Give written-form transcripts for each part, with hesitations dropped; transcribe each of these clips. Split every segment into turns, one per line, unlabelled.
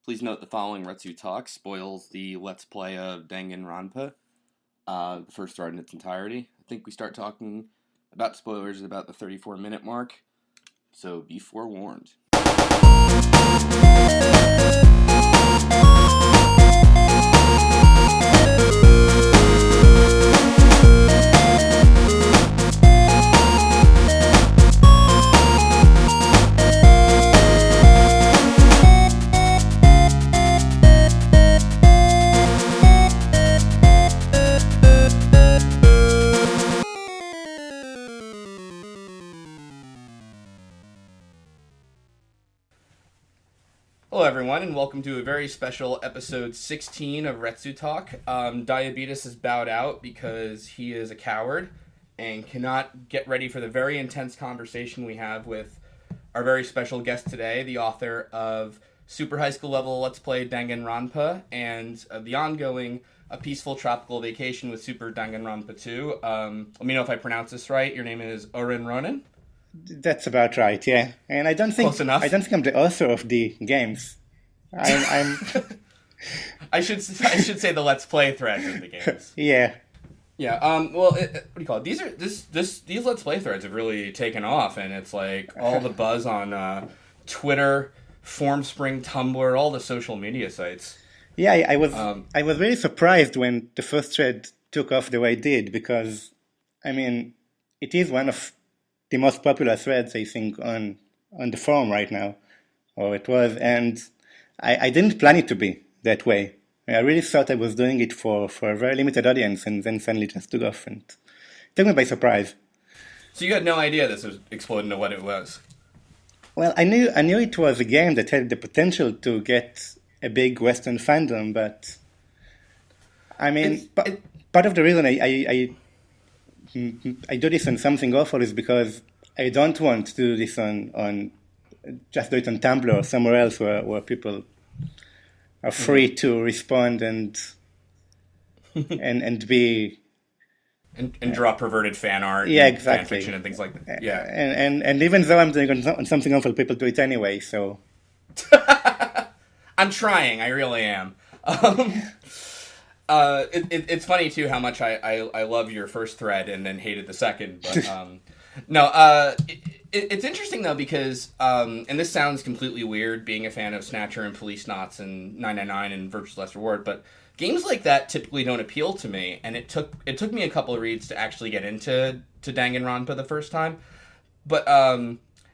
Please note the following Retsutalk spoils the Let's Play of Dangan Ronpa, the first thread in its entirety. I think we start talking about spoilers at about the 34-minute mark, so be forewarned. Hello everyone, and welcome to a very special episode 16 of Retsutalk. Diabetes has bowed out because he is a coward and cannot get ready for the very intense conversation we have with our very special guest today, the author of Super High School Level Let's Play Danganronpa and the ongoing A Peaceful Tropical Vacation with Super Danganronpa 2. Let me know if I pronounce this right. Your name is Orenronen?
That's about right, yeah. And I don't think I'm the author of the games. I'm
I should say the Let's Play threads of the games.
Yeah.
Yeah. What do you call it? These Let's Play threads have really taken off, and it's like all the buzz on Twitter, Formspring, Tumblr, all the social media sites.
Yeah, I was really surprised when the first thread took off the way it did, because I mean it is one of the most popular threads, I think, on the forum right now, or it was, and I didn't plan it to be that way. I really thought I was doing it for a very limited audience, and then suddenly it just took off, and it took me by surprise.
So you had no idea this was exploding to what it was?
Well, I knew it was a game that had the potential to get a big Western fandom, but I mean, part of the reason I do this on Something Awful is because I don't want to do this on just do it on Tumblr or somewhere else where people are free to respond and be
and draw perverted fan art,
yeah,
and
exactly,
fan fiction and things like that. Yeah,
and even though I'm doing on Something Awful, people do it anyway. So
I'm trying. I really am. It's funny too how much I love your first thread and then hated the second. But it's interesting though because and this sounds completely weird, being a fan of Snatcher and Police Knots and 999 and Virtue's Last Reward, but games like that typically don't appeal to me. And it took me a couple of reads to actually get into Danganronpa the first time. But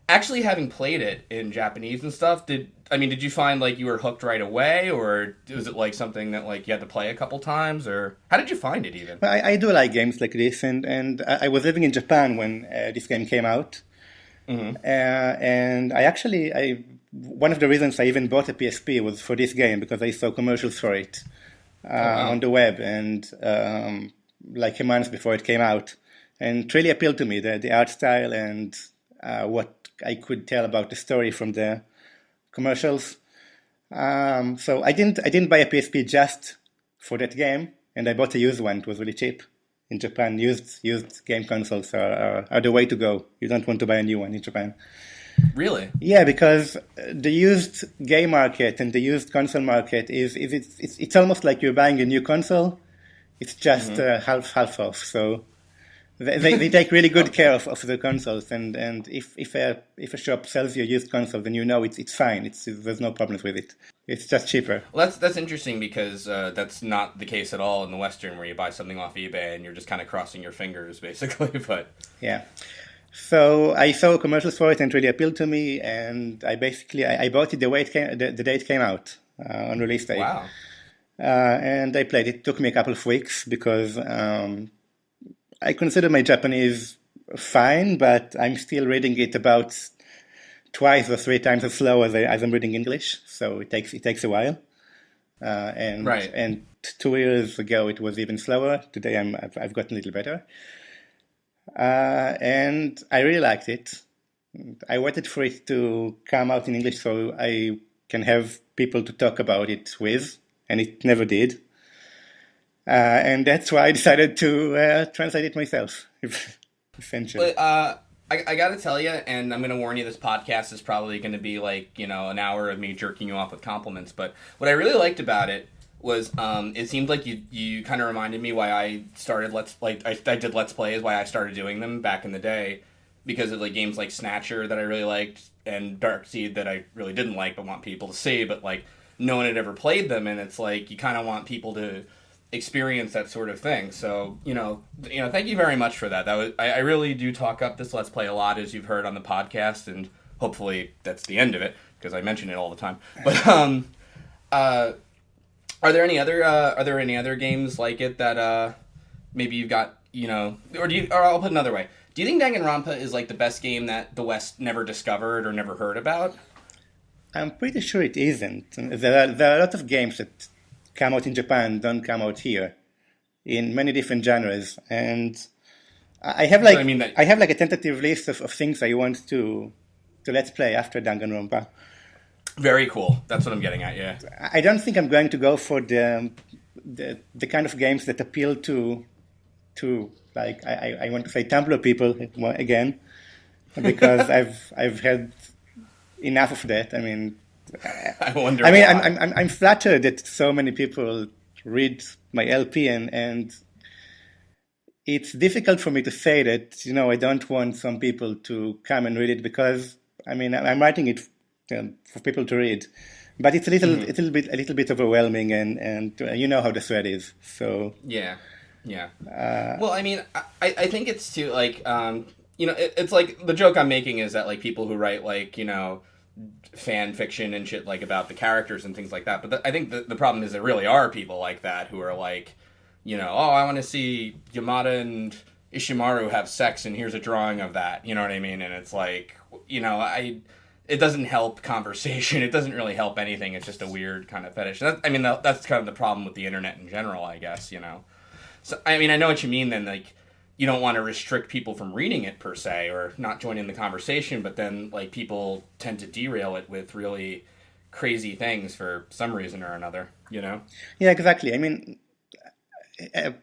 actually having played it in Japanese and stuff, did you find like you were hooked right away, or was it like something that like you had to play a couple times, or how did you find it even?
I do like games like this, and I was living in Japan when this game came out. Mm-hmm. And one of the reasons I even bought a PSP was for this game, because I saw commercials for it on the web, and like a month before it came out, and it really appealed to me, the art style and what I could tell about the story from the commercials. So I didn't buy a PSP just for that game, and I bought a used one. It was really cheap. In Japan, used game consoles are the way to go. You don't want to buy a new one in Japan.
Really?
Yeah, because the used game market and the used console market it's almost like you're buying a new console. It's just half off. So they take really good care of the consoles, and if a shop sells you a used console, then you know it's fine. There's no problems with it. It's just cheaper.
Well, that's interesting, because that's not the case at all in the Western, where you buy something off eBay and you're just kind of crossing your fingers, basically. But
yeah, so I saw commercials for it and it really appealed to me, and I bought it the day it came out on release day.
Wow.
And I played it. It took me a couple of weeks because I consider my Japanese fine, but I'm still reading it about twice or three times as slow as I'm reading English, so it takes a while. And 2 years ago it was even slower. Today I've gotten a little better, and I really liked it. I waited for it to come out in English so I can have people to talk about it with, and it never did. And that's why I decided to translate it myself, essentially.
I gotta tell you, and I'm gonna warn you, this podcast is probably gonna be like, an hour of me jerking you off with compliments. But what I really liked about it was, it seemed like you kind of reminded me why I started I did Let's Plays, why I started doing them back in the day, because of like games like Snatcher that I really liked and Darkseid that I really didn't like but want people to see, but like no one had ever played them, and it's like you kind of want people to experience that sort of thing. So, thank you very much for that. That was I really do talk up this Let's Play a lot, as you've heard on the podcast, and hopefully that's the end of it because I mention it all the time. But are there any other games like it that maybe you've got, or I'll put it another way. Do you think Danganronpa is like the best game that the West never discovered or never heard about?
I'm pretty sure it isn't. There are a lot of games that come out in Japan, don't come out here, in many different genres. And I have like I have like a tentative list of things I want to let's play after Danganronpa.
Very cool. That's what I'm getting at. Yeah.
I don't think I'm going to go for the kind of games that appeal to like I want to say Tumblr people again, because I've had enough of that. I mean,
I wonder.
I mean,
why.
I'm flattered that so many people read my LP, and it's difficult for me to say that I don't want some people to come and read it, because I mean I'm writing it for people to read, but it's a little bit overwhelming, and you know how the thread is. So
yeah. Well, I mean, I think it's too like it's like the joke I'm making is that like people who write like fan fiction and shit like about the characters and things like that. But I think the problem is there really are people like that who are like, I want to see Yamada and Ishimaru have sex and here's a drawing of that. You know what I mean? And it's like, it doesn't help conversation. It doesn't really help anything. It's just a weird kind of fetish. That's kind of the problem with the internet in general, I guess, So, I mean, I know what you mean then, like, you don't want to restrict people from reading it per se or not joining the conversation, but then like people tend to derail it with really crazy things for some reason or another,
Yeah, exactly. I mean,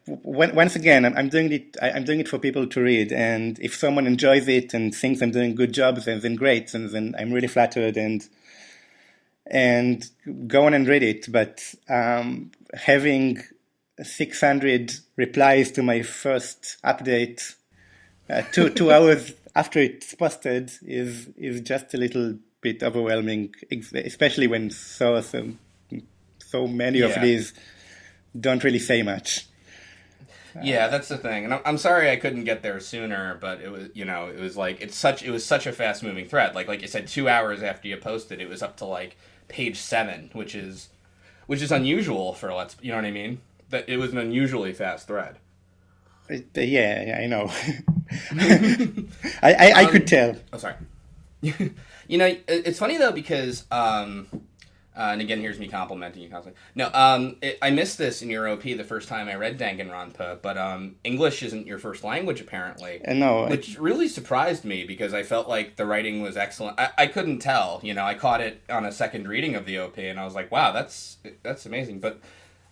once again, I'm doing it for people to read, and if someone enjoys it and thinks I'm doing good jobs, then great, and then I'm really flattered and go on and read it. But having 600 replies to my first update 2 hours after it's posted is just a little bit overwhelming, especially when so many of these don't really say much.
Yeah, that's the thing, and I'm sorry I couldn't get there sooner. But it was, it was like it was such a fast moving thread. Like you said, 2 hours after you posted, it was up to like page 7, which is unusual for you know what I mean. That it was an unusually fast thread.
Yeah, I know. I could tell.
Oh, sorry. It's funny though because, and again, here's me complimenting you constantly. No, I missed this in your OP the first time I read Danganronpa, but English isn't your first language apparently.
No,
which really surprised me because I felt like the writing was excellent. I couldn't tell. I caught it on a second reading of the OP, and I was like, wow, that's amazing, but.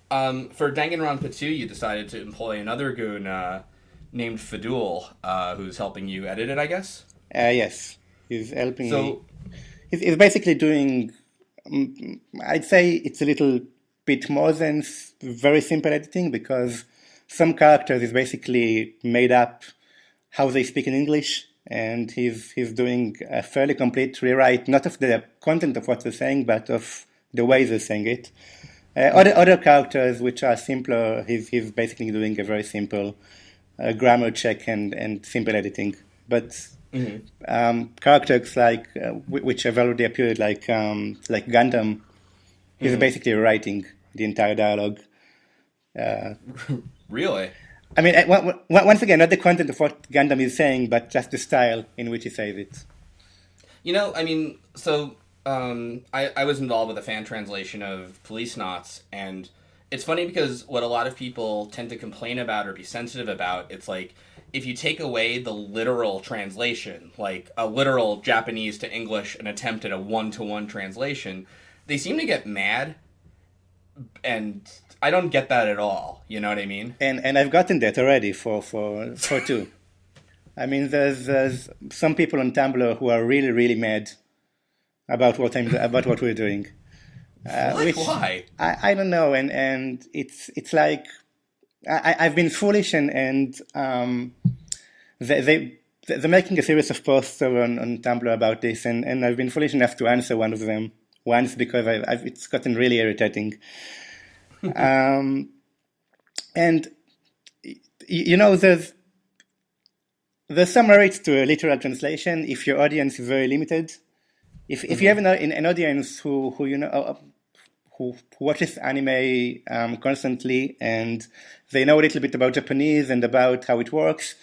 For Danganronpa 2, you decided to employ another goon named Fadul, who's helping you edit it, I guess?
Yes. He's helping me. He's basically doing... I'd say it's a little bit more than very simple editing, because some characters is basically made up how they speak in English, and he's doing a fairly complete rewrite, not of the content of what they're saying, but of the way they're saying it. Other characters which are simpler, he's basically doing a very simple grammar check and simple editing. But characters like which have already appeared, like Gundam, he's basically writing the entire dialogue.
Really?
I mean, once again, not the content of what Gundam is saying, but just the style in which he says it.
I mean, so. I was involved with a fan translation of Police Knots, and it's funny because what a lot of people tend to complain about or be sensitive about, it's like, if you take away the literal translation, like a literal Japanese to English, an attempt at a one-to-one translation, they seem to get mad, and I don't get that at all, you know what I mean?
And I've gotten that already for 2. I mean, there's some people on Tumblr who are really, really mad about what we're doing.
What? Why?
I don't know, and it's like I've been foolish, and they're making a series of posts on Tumblr about this, and I've been foolish enough to answer one of them once because it's gotten really irritating. And you know, there's some merit to a literal translation if your audience is very limited. If you have an audience who you know who watches anime constantly and they know a little bit about Japanese and about how it works,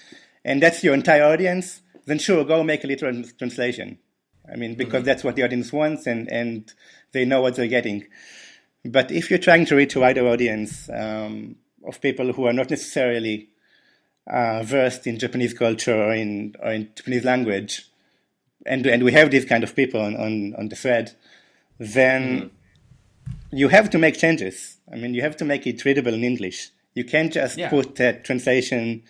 and that's your entire audience, then sure, go make a literal translation. I mean, because that's what the audience wants, and they know what they're getting. But if you're trying to reach a wider audience of people who are not necessarily versed in Japanese culture or in Japanese language, and we have these kind of people on the thread, then you have to make changes. I mean, you have to make it readable in English. You can't just put a translation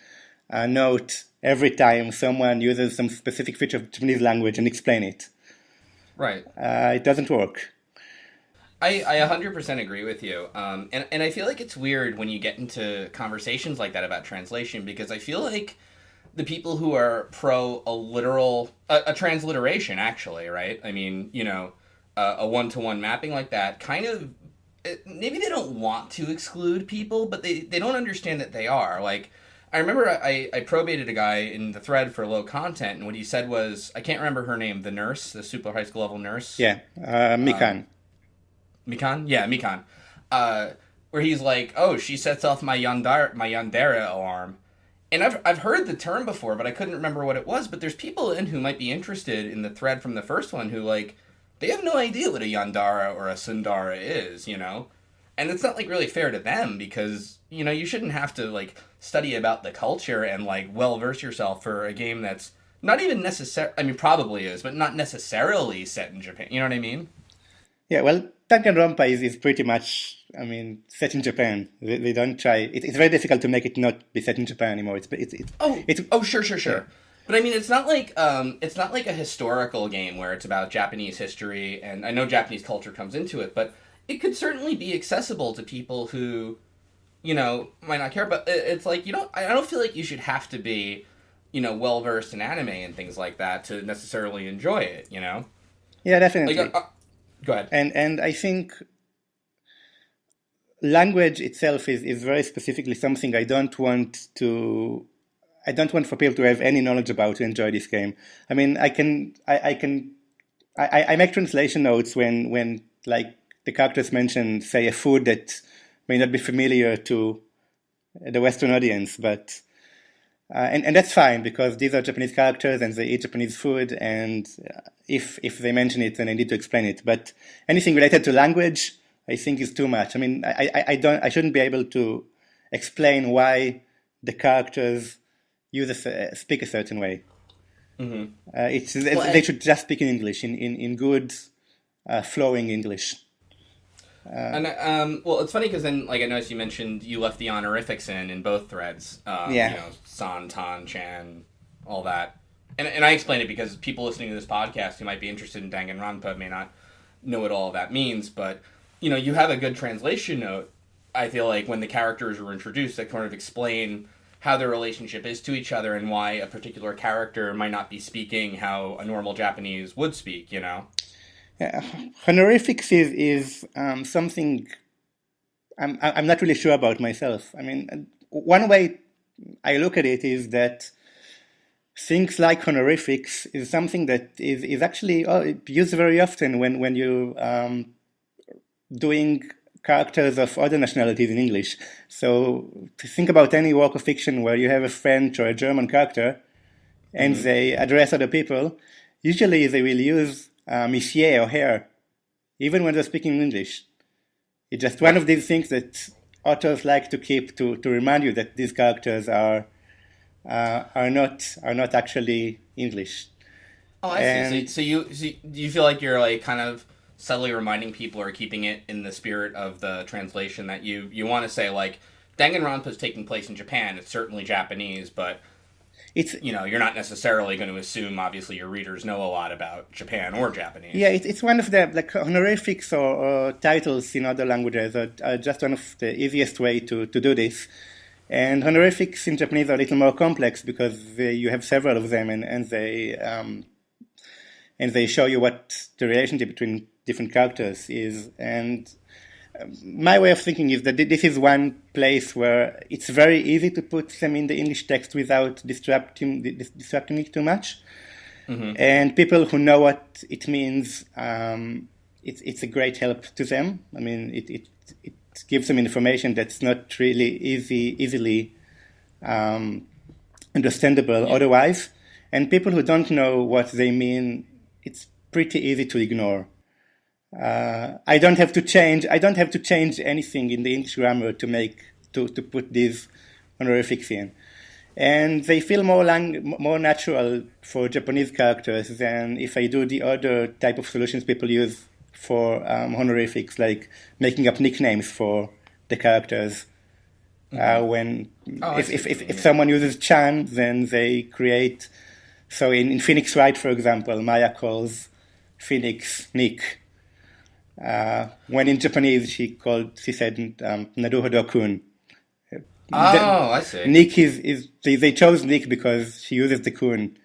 note every time someone uses some specific feature of Japanese language and explain it.
Right.
It doesn't work.
I 100% agree with you. And I feel like it's weird when you get into conversations like that about translation, because I feel like the people who are pro a transliteration, actually, right? I mean, you know, a one-to-one mapping like that, kind of, maybe they don't want to exclude people, but they don't understand that they are. Like, I remember I probated a guy in the thread for low content, and what he said was, I can't remember her name, the nurse, the super high school level nurse.
Yeah, Mikan.
Mikan? Yeah, Mikan. Where he's like, oh, she sets off my yandere alarm. And I've heard the term before, but I couldn't remember what it was. But there's people in who might be interested in the thread from the first one who, like, they have no idea what a yandara or a sundara is, you know? And it's not, like, really fair to them because, you know, you shouldn't have to, like, study about the culture and, like, well-verse yourself for a game that's not even I mean, probably is, but not necessarily set in Japan. You know what I mean?
Yeah, well, Danganronpa is pretty much, I mean, set in Japan. They don't try. It's very difficult to make it not be set in Japan anymore.
Sure. But I mean, it's not like a historical game where it's about Japanese history, and I know Japanese culture comes into it, but it could certainly be accessible to people who, you know, might not care. But it's like I don't feel like you should have to be, you know, well versed in anime and things like that to necessarily enjoy it. You know?
Yeah, definitely.
Like, go ahead.
And I think language itself is very specifically something I don't want for people to have any knowledge about to enjoy this game. I mean, I make translation notes when like the characters mention, say, a food that may not be familiar to the Western audience, but and that's fine because these are Japanese characters and they eat Japanese food, and if they mention it, then I need to explain it. But anything related to language, I think is too much. I mean, I shouldn't be able to explain why the characters speak a certain way. They should just speak in English, in good, flowing English.
Well, it's funny because then, like, I noticed you mentioned you left the honorifics in both threads. You know, san, tan, chan, all that. And I explain it because people listening to this podcast who might be interested in Danganronpa may not know what all that means. But, you know, you have a good translation note, I feel like, when the characters are introduced that kind of explain how their relationship is to each other and why a particular character might not be speaking how a normal Japanese would speak, you know?
Honorifics is something I'm not really sure about myself. I mean, one way I look at it is that things like honorifics is something that is actually used very often when you doing characters of other nationalities in English. So to think about any work of fiction where you have a French or a German character and they address other people, usually they will use monsieur or her, even when they're speaking English. It's just one of these things that authors like to keep to remind you that these characters are not actually English.
Oh, I see. So you feel like you're like kind of subtly reminding people or keeping it in the spirit of the translation that you want to say, like, Danganronpa is taking place in Japan. It's certainly Japanese, but
It's
you're not necessarily going to assume, obviously, your readers know a lot about Japan or Japanese.
Yeah, it's one of the like honorifics or titles in other languages are just one of the easiest way to do this. And honorifics in Japanese are a little more complex because you have several of them, and they show you what the relationship between different characters is. And my way of thinking is that this is one place where it's very easy to put them in the English text without disrupting it too much. Mm-hmm. And people who know what it means, it's a great help to them. I mean, it gives them information that's not really easily understandable otherwise. And people who don't know what they mean, it's pretty easy to ignore. I don't have to change anything in the English grammar to put these honorifics in, and they feel more natural for Japanese characters than if I do the other type of solutions people use for honorifics, like making up nicknames for the characters. If someone uses Chan, then they create. So in Phoenix Wright, for example, Maya calls Phoenix Nick. When in Japanese she said Naruhodo-kun.
I see.
Nick they chose Nick because she uses the kun.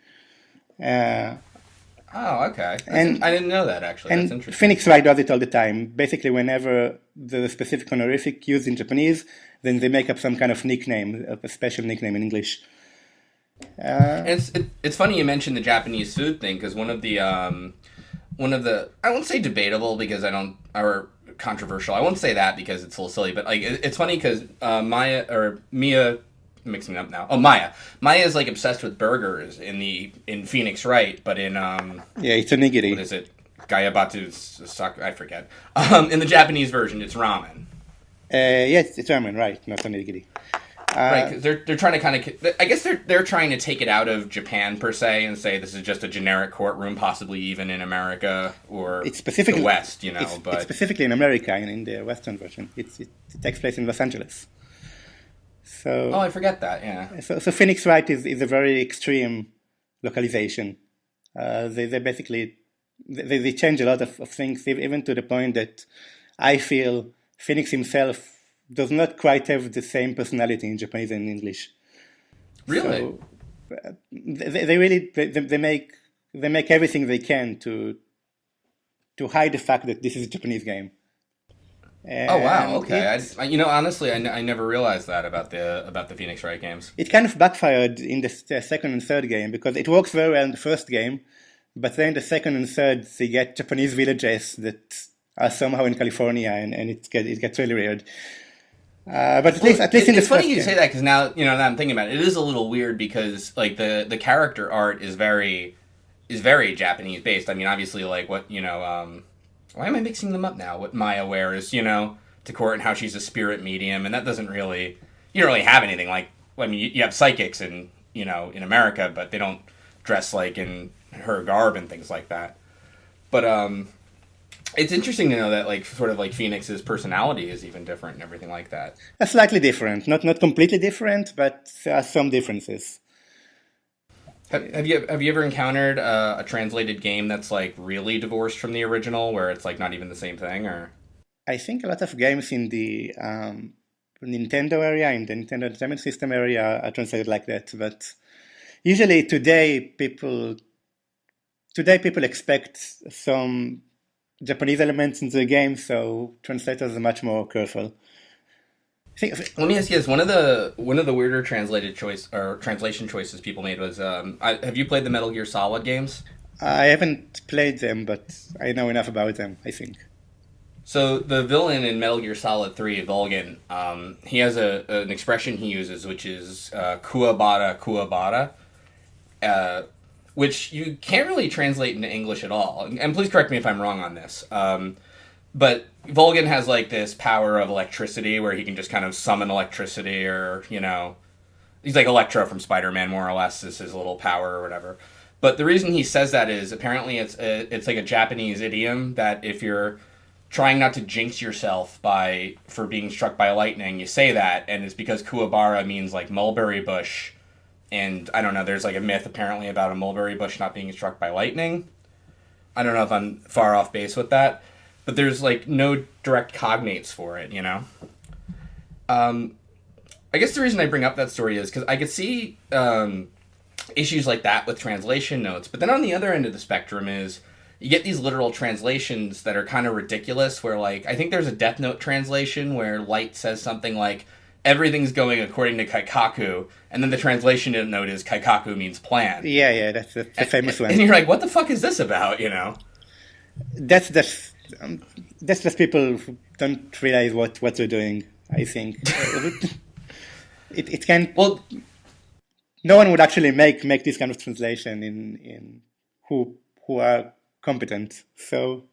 Okay. I didn't know that, actually. That's interesting.
Phoenix Wright does it all the time. Basically, whenever there's a specific honorific used in Japanese, then they make up some kind of nickname, a special nickname in English.
And it's funny you mentioned the Japanese food thing, because one of the I won't say debatable because or controversial. I won't say that because it's a little silly, but like it's funny because Maya, I'm mixing it up now. Oh, Maya is like obsessed with burgers in Phoenix Wright, but in
it's a nigiri.
What is it? Gayabatu sak, I forget. In the Japanese version, it's ramen.
Yes, it's ramen, right? Not a nigiri.
Right, because they're trying to I guess they're trying to take it out of Japan per se and say this is just a generic courtroom, possibly even in America or the West, But
it's specifically in America, in the Western version. It takes place in Los Angeles. So
I forget that. Yeah.
So Phoenix Wright is a very extreme localization. They basically they change a lot of things, even to the point that I feel Phoenix himself does not quite have the same personality in Japanese and English.
Really?
So, they make everything they can to hide the fact that this is a Japanese game.
And wow! Okay, honestly, I never realized that about the Phoenix Wright games.
It kind of backfired in the second and third game because it works very well in the first game, but then the second and third they get Japanese villages that are somehow in California, and it gets really weird. But at least in the
it's funny you say that because now now I'm thinking about it. It is a little weird because like the character art is very Japanese based. I mean, obviously, like what why am I mixing them up now? What Maya wears, to court, and how she's a spirit medium, and that doesn't really you don't really have anything like. I mean, you have psychics in in America, but they don't dress like in her garb and things like that. But it's interesting to know that, like, sort of like Phoenix's personality is even different and everything like that.
Slightly different, not completely different, but there are some differences.
Have you ever encountered a translated game that's like really divorced from the original, where it's like not even the same thing? Or
I think a lot of games in the Nintendo area, in the Nintendo Entertainment System area, are translated like that. But usually today people expect some Japanese elements in the game, so translators are much more careful.
Let me ask you this: one of the weirder translation choices people made was, have you played the Metal Gear Solid games?
I haven't played them, but I know enough about them, I think.
So the villain in Metal Gear Solid 3, Vulgan, he has an expression he uses, which is kuwabara kuwabara, which you can't really translate into English at all. And please correct me if I'm wrong on this. But Vulgan has like this power of electricity where he can just kind of summon electricity, or, he's like Electro from Spider-Man, more or less, is his little power or whatever. But the reason he says that is apparently it's like a Japanese idiom that if you're trying not to jinx yourself for being struck by lightning, you say that, and it's because Kuwabara means like mulberry bush and I don't know, there's like a myth apparently about a mulberry bush not being struck by lightning. I don't know if I'm far off base with that, but there's like no direct cognates for it, you know? I guess the reason I bring up that story is because I could see issues like that with translation notes, but then on the other end of the spectrum is you get these literal translations that are kind of ridiculous, where like, I think there's a Death Note translation where Light says something like, everything's going according to Kaikaku, and then the translation note is Kaikaku means plan.
Yeah, that's the famous one.
And you're like, what the fuck is this about, you know?
That's just people who don't realize what they're doing, I think. it can...
Well,
no one would actually make this kind of translation in who are competent, so...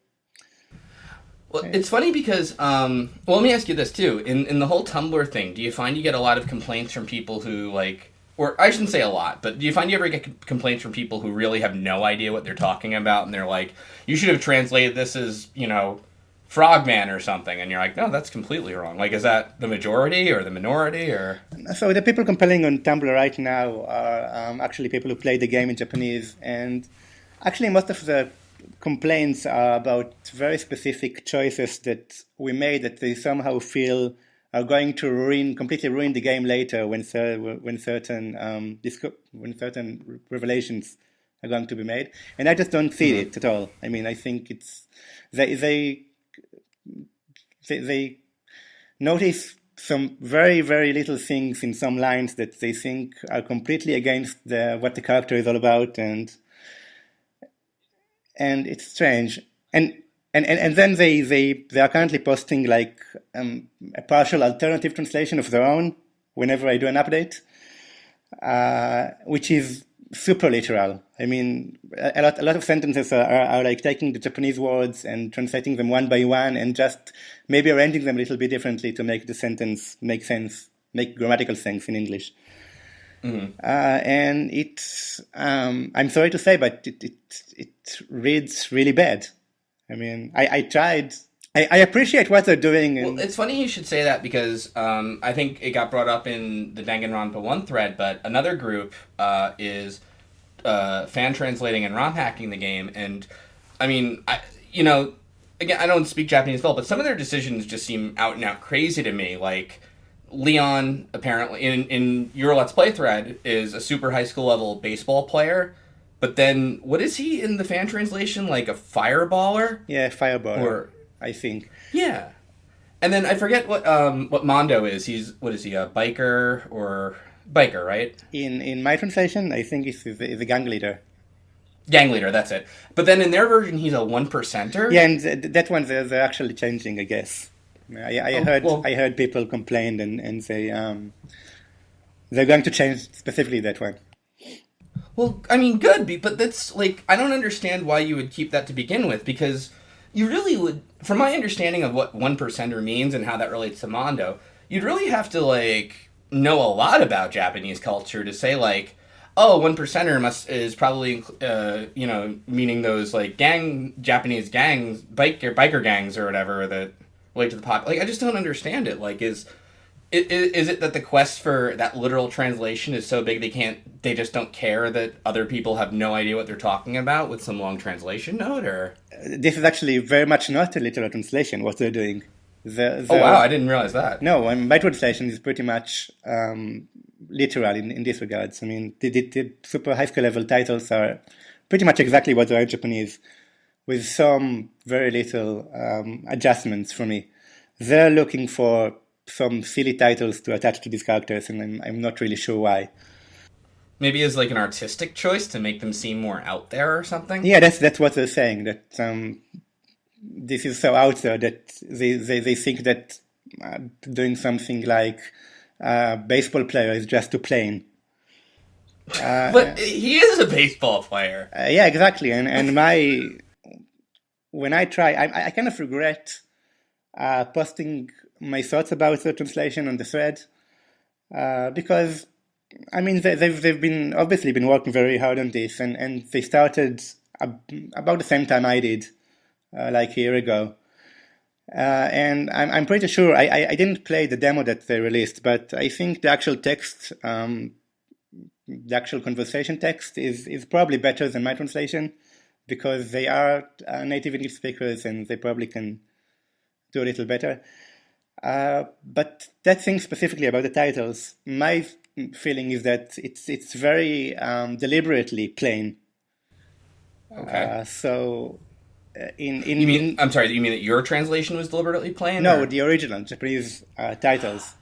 Well, it's funny because, well, let me ask you this, too. In the whole Tumblr thing, do you find you get a lot of complaints from people who, like, or I shouldn't say a lot, but do you find you ever get complaints from people who really have no idea what they're talking about, and they're like, you should have translated this as, you know, Frogman or something, and you're like, no, that's completely wrong. Like, is that the majority or the minority, or...?
So the people complaining on Tumblr right now are actually people who play the game in Japanese, and actually most of the complaints are about very specific choices that we made that they somehow feel are going to completely ruin the game later when certain revelations are going to be made. And I just don't see it at all. I mean, I think it's they notice some very, very little things in some lines that they think are completely against what the character is all about, and it's strange. And then they are currently posting like a partial alternative translation of their own whenever I do an update, which is super literal. I mean, a lot of sentences are like taking the Japanese words and translating them one by one and just maybe arranging them a little bit differently to make the sentence make sense, make grammatical sense in English. And it's, I'm sorry to say, but it reads really bad. I mean, I tried. I appreciate what they're doing.
Well, it's funny you should say that because I think it got brought up in the Danganronpa 1 thread, but another group is fan translating and ROM hacking the game. And, I mean, again, I don't speak Japanese well, but some of their decisions just seem out and out crazy to me. Like, Leon, apparently, in your Let's Play thread, is a super high school level baseball player. But then, what is he in the fan translation? Like a fireballer?
Yeah, fireballer, I think.
Yeah. And then I forget what Mondo is. He's, what is he, a biker or... Biker, right?
In my translation, I think he's the gang leader.
Gang leader, that's it. But then in their version, he's a 1%er?
Yeah, and that one they're actually changing, I guess. I heard people complain and say they're going to change specifically that one.
Well, I mean, good, but that's, like, I don't understand why you would keep that to begin with, because you really would, from my understanding of what 1%er means and how that relates to Mondo, you'd really have to, like, know a lot about Japanese culture to say, like, oh, 1%er is probably, meaning those, like, Japanese gangs, biker gangs or whatever that relate to the pop. Like, I just don't understand it. Like, is it that the quest for that literal translation is so big they just don't care that other people have no idea what they're talking about with some long translation note, or?
This is actually very much not a literal translation, what they're doing.
Oh, wow, I didn't realize that.
No, my translation is pretty much literal in these regards. I mean, the super high school level titles are pretty much exactly what they are in Japanese, with some very little adjustments for me. They're looking for some silly titles to attach to these characters, and I'm not really sure why.
Maybe as like an artistic choice to make them seem more out there or something?
Yeah, that's what they're saying, that this is so out there that they think that doing something like baseball player is just too plain.
But he is a baseball player.
Yeah, exactly. And when I try, I kind of regret posting my thoughts about the translation on the thread, because I mean they've been obviously been working very hard on this, and they started about the same time I did, like a year ago, and I'm pretty sure I didn't play the demo that they released, but I think the actual text the actual conversation text is probably better than my translation because they are native English speakers and they probably can do a little better. But that thing specifically about the titles, my feeling is that it's very deliberately plain.
Okay. I'm sorry, you mean that your translation was deliberately plain?
No,
or?
the original Japanese titles.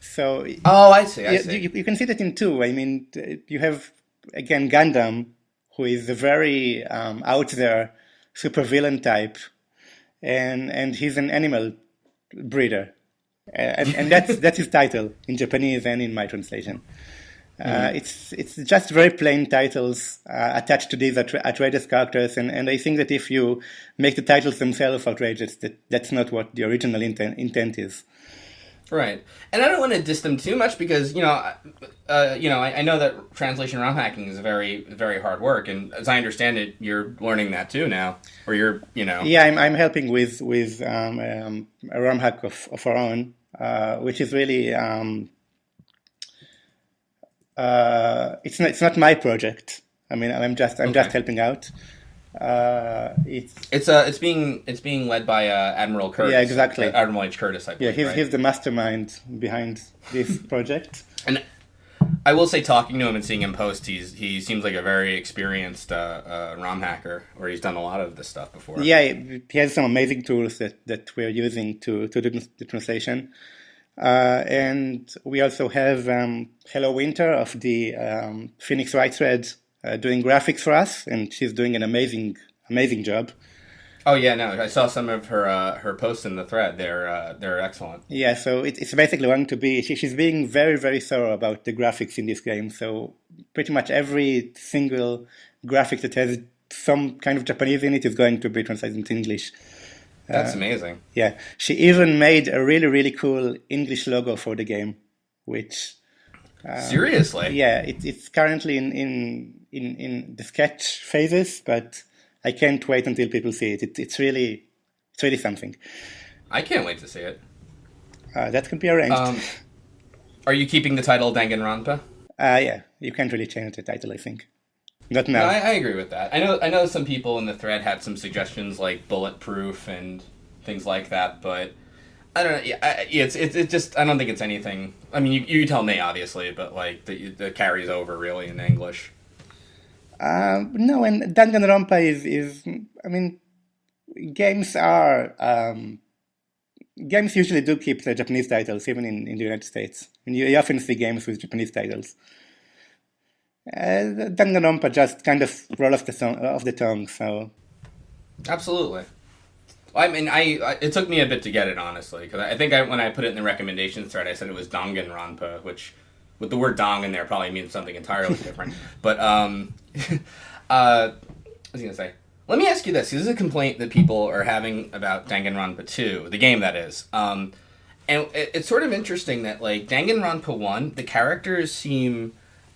So
I see.
You can see that in two. I mean, you have again Gundam, who is a very out there supervillain type, and he's an animal breeder, and that's his title in Japanese and in my translation. It's just very plain titles attached to these outrageous characters, and I think that if you make the titles themselves outrageous, that's not what the original intent is.
Right, and I don't want to diss them too much because I know that translation ROM hacking is very, very hard work, and as I understand it, you're learning that too now, or you're.
Yeah, I'm helping with a ROM hack of our own, which is really it's not my project. I mean, I'm just helping out.
It's being led by Admiral Curtis.
Yeah, exactly.
Admiral H. Curtis, I believe.
Yeah, he's the mastermind behind this project.
And I will say, talking to him and seeing him post, he seems like a very experienced ROM hacker, or he's done a lot of this stuff before.
Yeah, he has some amazing tools that we're using to do the translation. And we also have Hello Winter of the Phoenix Wright Thread doing graphics for us, and she's doing an amazing job.
Oh yeah, no, I saw some of her posts in the thread. They're excellent.
Yeah, so it's basically going to be she's being very, very thorough about the graphics in this game. So pretty much every single graphic that has some kind of Japanese in it is going to be translated into English.
That's amazing.
Yeah, she even made a really, really cool English logo for the game, which
seriously,
yeah, it's currently in the sketch phases, but I can't wait until people see it. It's really something.
I can't wait to see it.
That can be arranged.
Are you keeping the title Danganronpa?
Yeah, you can't really change the title, I think. Not now.
No, I agree with that. I know some people in the thread had some suggestions like bulletproof and things like that, but I don't know. Yeah, it's just I don't think it's anything. I mean, you tell me obviously, but like that carries over really in English.
No, and Danganronpa is I mean, games usually do keep the Japanese titles even in the United States. And you often see games with Japanese titles. Danganronpa just kind of roll off the tongue, so.
Absolutely. I mean, it took me a bit to get it, honestly, because I think when I put it in the recommendations thread, I said it was Dangan Ronpa, which, with the word dong in there, probably means something entirely different. But, what was I going to say? Let me ask you this. This is a complaint that people are having about Danganronpa 2, the game that is. And it's sort of interesting that, like, Danganronpa 1, the characters seem...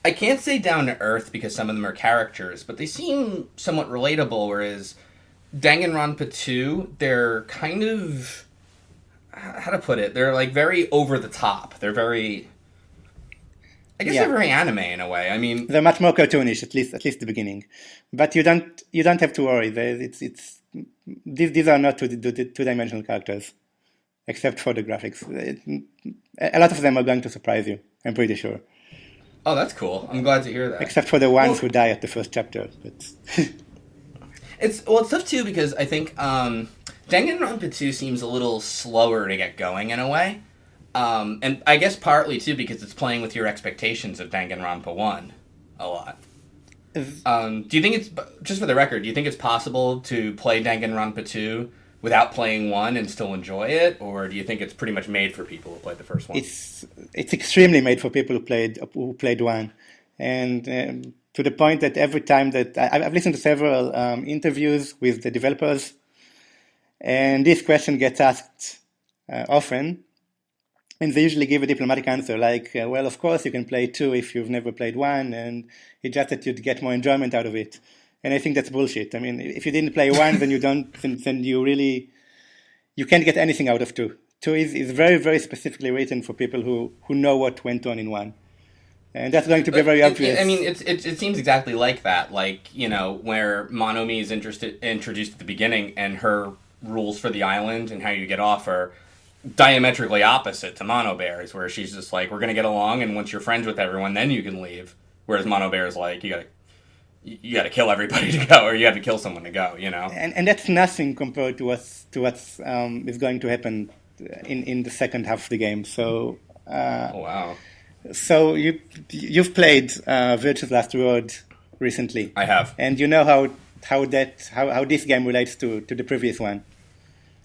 I can't say down to earth because some of them are caricatures, but they seem somewhat relatable, whereas Danganronpa 2, they're kind of... How to put it? They're, like, very over the top. They're very... I guess they're very anime in a way. I mean...
They're much more cartoonish, at least the beginning. But you don't have to worry. These are not two-dimensional characters, except for the graphics. A lot of them are going to surprise you, I'm pretty sure.
Oh, that's cool. I'm glad to hear that.
Except for the ones who die at the first chapter. But
it's tough too because I think Danganronpa 2 seems a little slower to get going in a way. And I guess partly too because it's playing with your expectations of Danganronpa 1 a lot. Do you think it's, just for the record, do you think it's possible to play Danganronpa 2 without playing 1 and still enjoy it, or do you think it's pretty much made for people who played the first one?
It's extremely made for people who played 1, and to the point that every time that I've listened to several interviews with the developers, and this question gets asked often, and they usually give a diplomatic answer like, well, of course you can play 2 if you've never played 1, and it's just that you'd get more enjoyment out of it. And I think that's bullshit. I mean, if you didn't play 1, then you can't get anything out of 2. 2 is very, very specifically written for people who know what went on in 1. And that's going to be very obvious.
I mean, it seems exactly like that. Like, where Monomi is introduced at the beginning, and her rules for the island and how you get off are diametrically opposite to Mono Bear's, where she's just like, we're going to get along, and once you're friends with everyone, then you can leave. Whereas Mono Bear's like, you gotta kill everybody to go, or you have to kill someone to go,
And that's nothing compared to what's is going to happen in the second half of the game. So.
Oh, wow.
So you've played Virtue's Last Reward recently.
I have,
and you know how this game relates to the previous one.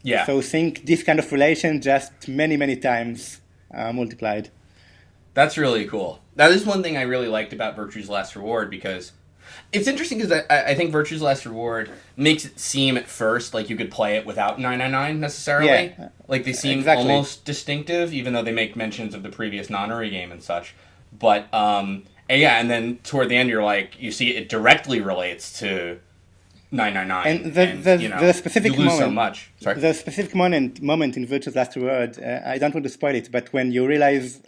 Yeah.
So think this kind of relation just many times multiplied.
That's really cool. That is one thing I really liked about Virtue's Last Reward, because it's interesting because I think Virtue's Last Reward makes it seem at first like you could play it without 999 necessarily.
Yeah,
like they seem
exactly.
almost distinctive, even though they make mentions of the previous Nanori game and such. But, and then toward the end you see it directly relates to 999.
And the specific
you lose
moment,
so much. Sorry.
The specific moment in Virtue's Last Reward, I don't want to spoil it, but when you realize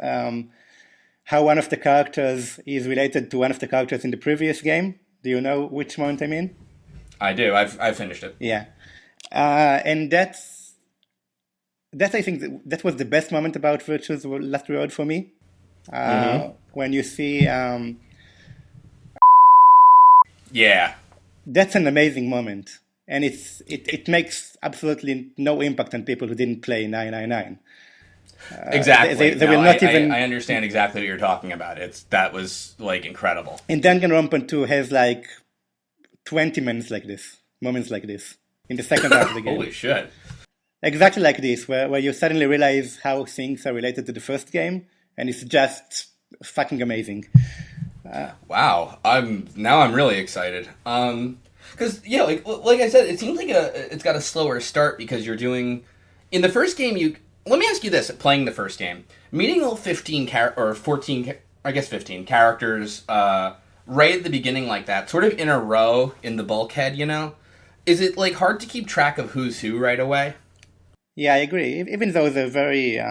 how one of the characters is related to one of the characters in the previous game, do you know which moment I mean?
I do. I've finished it.
Yeah, and that's I think that was the best moment about Virtue's Last Reward for me. When you see,
yeah,
that's an amazing moment, and it makes absolutely no impact on people who didn't play 999.
Exactly.
They will not even.
I understand exactly what you're talking about. That was like incredible.
And Danganronpa 2 has like 20 moments like this in the second half of the game.
Holy shit!
Exactly like this, where you suddenly realize how things are related to the first game, and it's just fucking amazing.
Wow, I'm really excited. Because like I said, it seems like it's got a slower start because you're doing in the first game. Let me ask you this: playing the first game, meeting all 15 or 14, I guess 15 characters right at the beginning like that, sort of in a row in the bulkhead, is it like hard to keep track of who's who right away?
Yeah, I agree. Even though they're very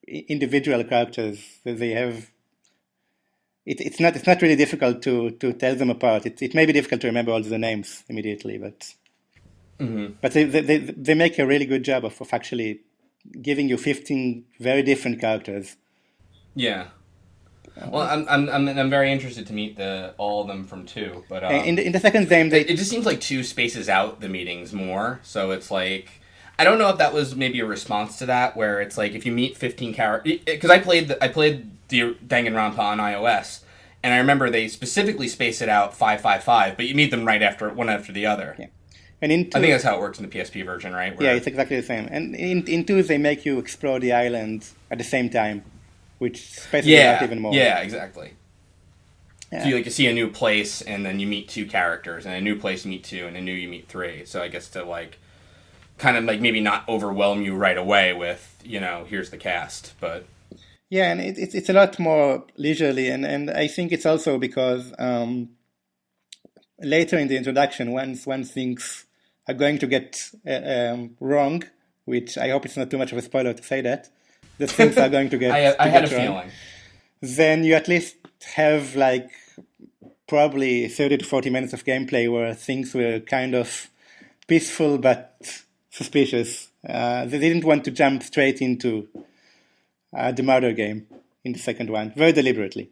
individual characters, they have. It's not really difficult to tell them apart. It may be difficult to remember all the names immediately, but.
Mm-hmm.
But they make a really good job of actually giving you 15 very different characters.
Yeah. Well, I'm very interested to meet all of them from 2, but
in the second game
it just seems like 2 spaces out the meetings more. So it's like I don't know if that was maybe a response to that, where it's like if you meet 15 characters, because I played the Danganronpa on iOS. And I remember they specifically space it out 555, but you meet them right after one after the other. Yeah.
And I think
that's how it works in the PSP version, right?
Yeah, it's exactly the same. And in 2, they make you explore the island at the same time, which spaces it out even more.
Yeah, exactly.
Yeah.
So you see a new place, and then you meet 2 characters, and a new place you meet 2, and a new you meet 3. So I guess to kind of maybe not overwhelm you right away with, here's the cast, but...
Yeah, and it's a lot more leisurely, and I think it's also because later in the introduction, once things are going to get wrong, which I hope it's not too much of a spoiler to say that things are going to get
I had a
wrong,
feeling.
Then you at least have probably 30 to 40 minutes of gameplay where things were kind of peaceful but suspicious. They didn't want to jump straight into the murder game in the second one, very deliberately.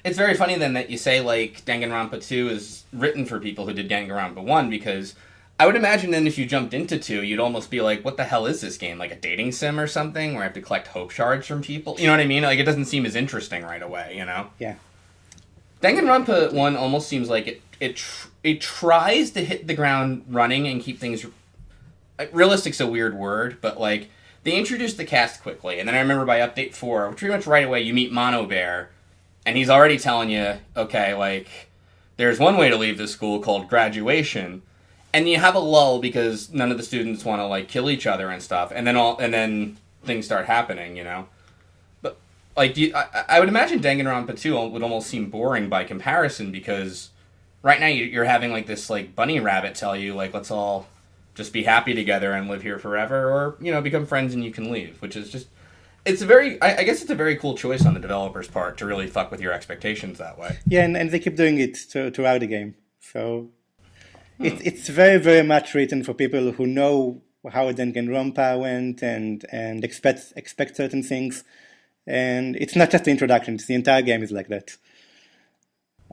It's very funny then that you say Danganronpa 2 is written for people who did Danganronpa 1, because I would imagine then if you jumped into 2, you'd almost be like, what the hell is this game? Like a dating sim or something where I have to collect hope shards from people? You know what I mean? Like, it doesn't seem as interesting right away,
Yeah.
Danganronpa 1 almost seems like it tries to hit the ground running and keep things... Realistic's a weird word, but, they introduced the cast quickly. And then I remember by Update 4, pretty much right away, you meet Mono Bear, and he's already telling you, okay, there's one way to leave this school called graduation. And you have a lull because none of the students want to kill each other and stuff, and then things start happening, But I would imagine Danganronpa 2 would almost seem boring by comparison, because right now you're having this bunny rabbit tell you let's all just be happy together and live here forever, or become friends and you can leave, which is just it's a very, I guess it's a very cool choice on the developer's part to really fuck with your expectations that way.
Yeah, and they keep doing it throughout the game. So it's very, very much written for people who know how Danganronpa went and expect certain things. And it's not just the introduction; it's the entire game is like that.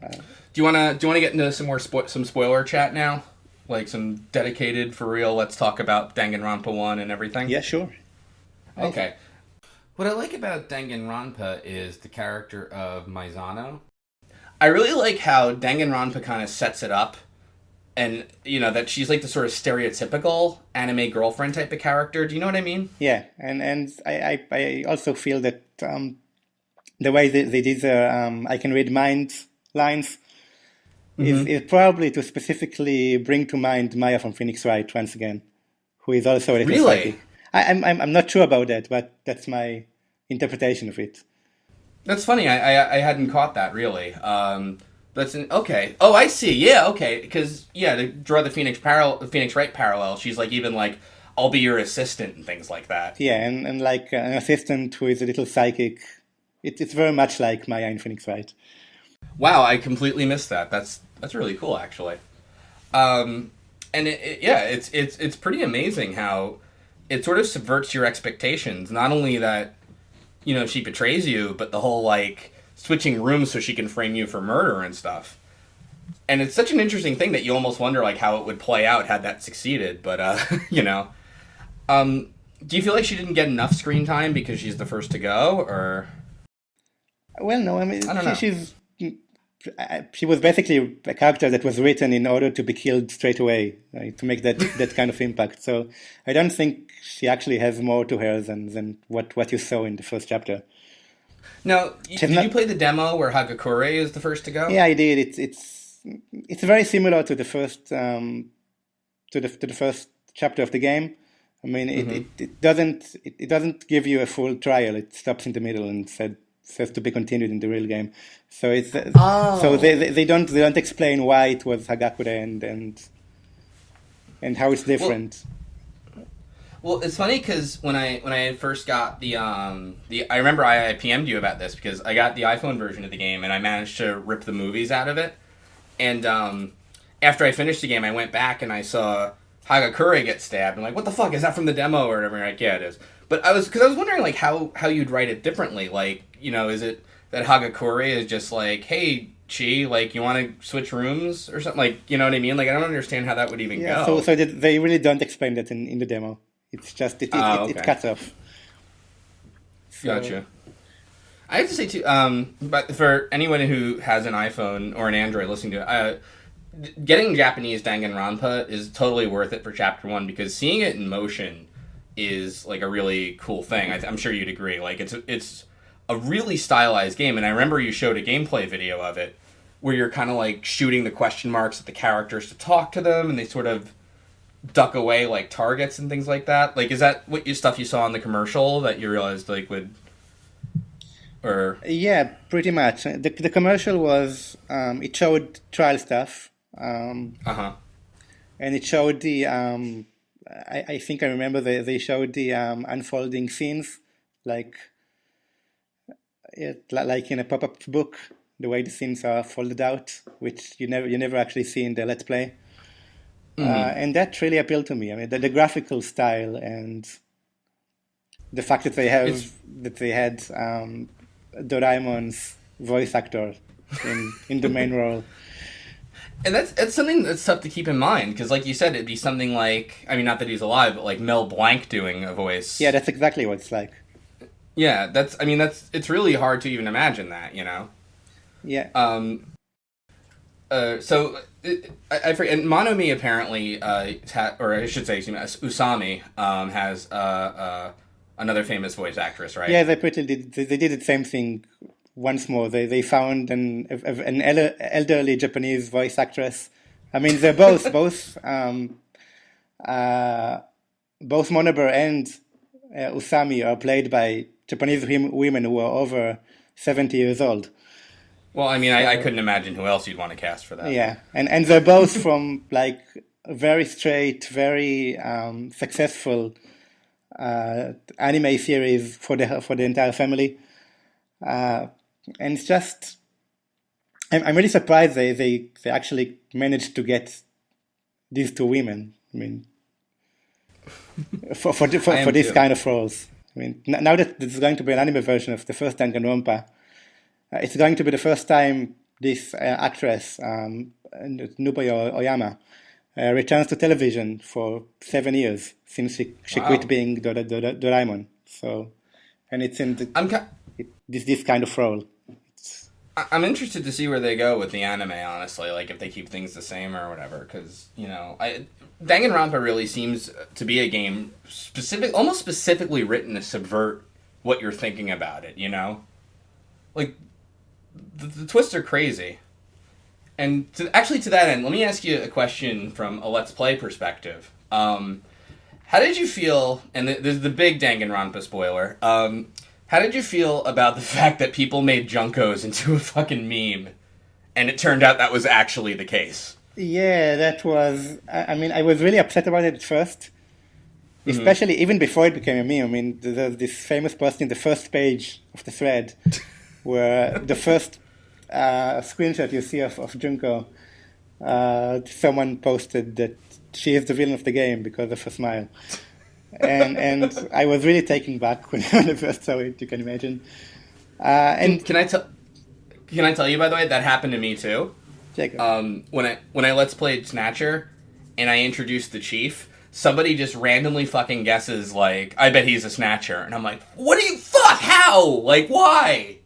Do you wanna get into some more some spoiler chat now? Like some dedicated for real. Let's talk about Danganronpa 1 and everything.
Yeah, sure.
Okay. What I like about Danganronpa is the character of Maizano. I really like how Danganronpa kind of sets it up, and that she's like the sort of stereotypical anime girlfriend type of character. Do you know what I mean?
Yeah, and I also feel that the way they did the I can read minds lines is probably to specifically bring to mind Maya from Phoenix Wright once again, who is also a little
really
psychic. I'm not sure about that, but that's my interpretation of it.
That's funny. I hadn't caught that really. Okay. Oh, I see. Yeah. Okay. Because to draw the Phoenix Wright parallel, she's like even like I'll be your assistant and things like that.
Yeah, and like an assistant who is a little psychic. It's very much like Maya in Phoenix Wright.
Wow, I completely missed that. That's really cool, actually. And it's pretty amazing how it sort of subverts your expectations. Not only that, she betrays you, but the whole like switching rooms so she can frame you for murder and stuff. And it's such an interesting thing that you almost wonder like how it would play out had that succeeded. But do you feel like she didn't get enough screen time because she's the first to go, or?
Well, no. I mean,
I don't know.
She was basically a character that was written in order to be killed straight away, right, to make that kind of impact. So I don't think she actually has more to her than what you saw in the first chapter.
Now, did you play the demo where Hagakure is the first to go?
Yeah, I did. It's very similar to the first to the first chapter of the game. I mean, it doesn't give you a full trial. It stops in the middle and says to be continued in the real game. So it's so they don't explain why it was Hagakure and how it's different.
Well, it's funny because when I first got the I remember I PM'd you about this because I got the iPhone version of the game and I managed to rip the movies out of it. And after I finished the game, I went back and I saw Hagakure get stabbed. I'm like, what the fuck, is that from the demo or whatever? Like, yeah, it is. But I was wondering like how you'd write it differently. Like, is it that Hagakure is just like, hey, Chi, like, you want to switch rooms or something? Like, you know what I mean? Like, I don't understand how that would even go.
So they really don't explain that in the demo. It's just it cuts off.
So. Gotcha. I have to say too, but for anyone who has an iPhone or an Android listening to it, getting Japanese Danganronpa is totally worth it for Chapter 1 because seeing it in motion is like a really cool thing. I'm sure you'd agree. Like it's a really stylized game, and I remember you showed a gameplay video of it where you're kind of like shooting the question marks at the characters to talk to them, and they sort of duck away like targets and things like that. Like, is that what stuff you saw in the commercial that you realized like would? Or
yeah, pretty much. The commercial was it showed trial stuff. And it showed the I think I remember they showed the unfolding scenes like in a pop-up book, the way the scenes are folded out, which you never actually see in the Let's Play. And that really appealed to me. I mean, the graphical style and the fact that they had Doraemon's voice actor in the main role.
And that's something that's tough to keep in mind, because like you said, it'd be something like, I mean, not that he's alive, but like Mel Blanc doing a voice.
Yeah, that's exactly what it's like.
Yeah, it's really hard to even imagine that,
Yeah.
So I forget, and Monomi apparently, or I should say, Usami has another famous voice actress, right?
Yeah, they did the same thing once more. They found an elderly Japanese voice actress. I mean, they're both Monober and Usami are played by Japanese women who are over 70 years old.
Well, I mean, I couldn't imagine who else you'd want to cast for that.
Yeah, and they're both from like very straight, very successful anime series for the entire family, and it's just I'm really surprised they actually managed to get these two women. I mean, for this
too.
kind of roles. I mean, now that there's going to be an anime version of the first Danganronpa, it's going to be the first time this actress, Nuboyo Oyama, returns to television for 7 years since she
Wow.
quit being Doraemon. So, and it's in this kind of role.
I'm interested to see where they go with the anime, honestly, like if they keep things the same or whatever, because, Danganronpa really seems to be a game almost specifically written to subvert what you're thinking about it, Like, the twists are crazy. And to that end, let me ask you a question from a Let's Play perspective. How did you feel, and there's the big Danganronpa spoiler, how did you feel about the fact that people made Junkos into a fucking meme, and it turned out that was actually the case?
Yeah, that was. I mean, I was really upset about it at first, especially even before it became a meme. I mean, there's this famous post in the first page of the thread where the first screenshot you see of Junko, someone posted that she is the villain of the game because of her smile. And I was really taken back when I first saw it. You can imagine.
Can I tell you, by the way, that happened to me too. When I Let's Played Snatcher and I introduced the chief, somebody just randomly fucking guesses, like, I bet he's a Snatcher, and I'm like, what do you how, like, why,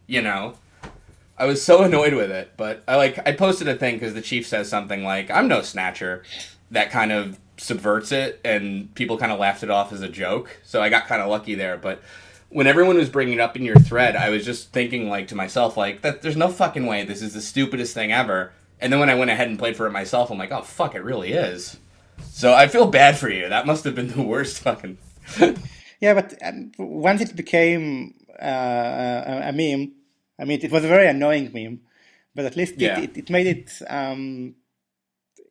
I was so annoyed with it, but I posted a thing because the chief says something like, I'm no Snatcher, that kind of subverts it, and people kind of laughed it off as a joke, so I got kind of lucky there. But when everyone was bringing it up in your thread, I was just thinking, like, to myself, like, that there's no fucking way this is the stupidest thing ever. And then when I went ahead and played for it myself, I'm like, oh fuck, it really is. So I feel bad for you. That must have been the worst fucking
Yeah, but once it became a meme, I mean, it was a very annoying meme, but at least it made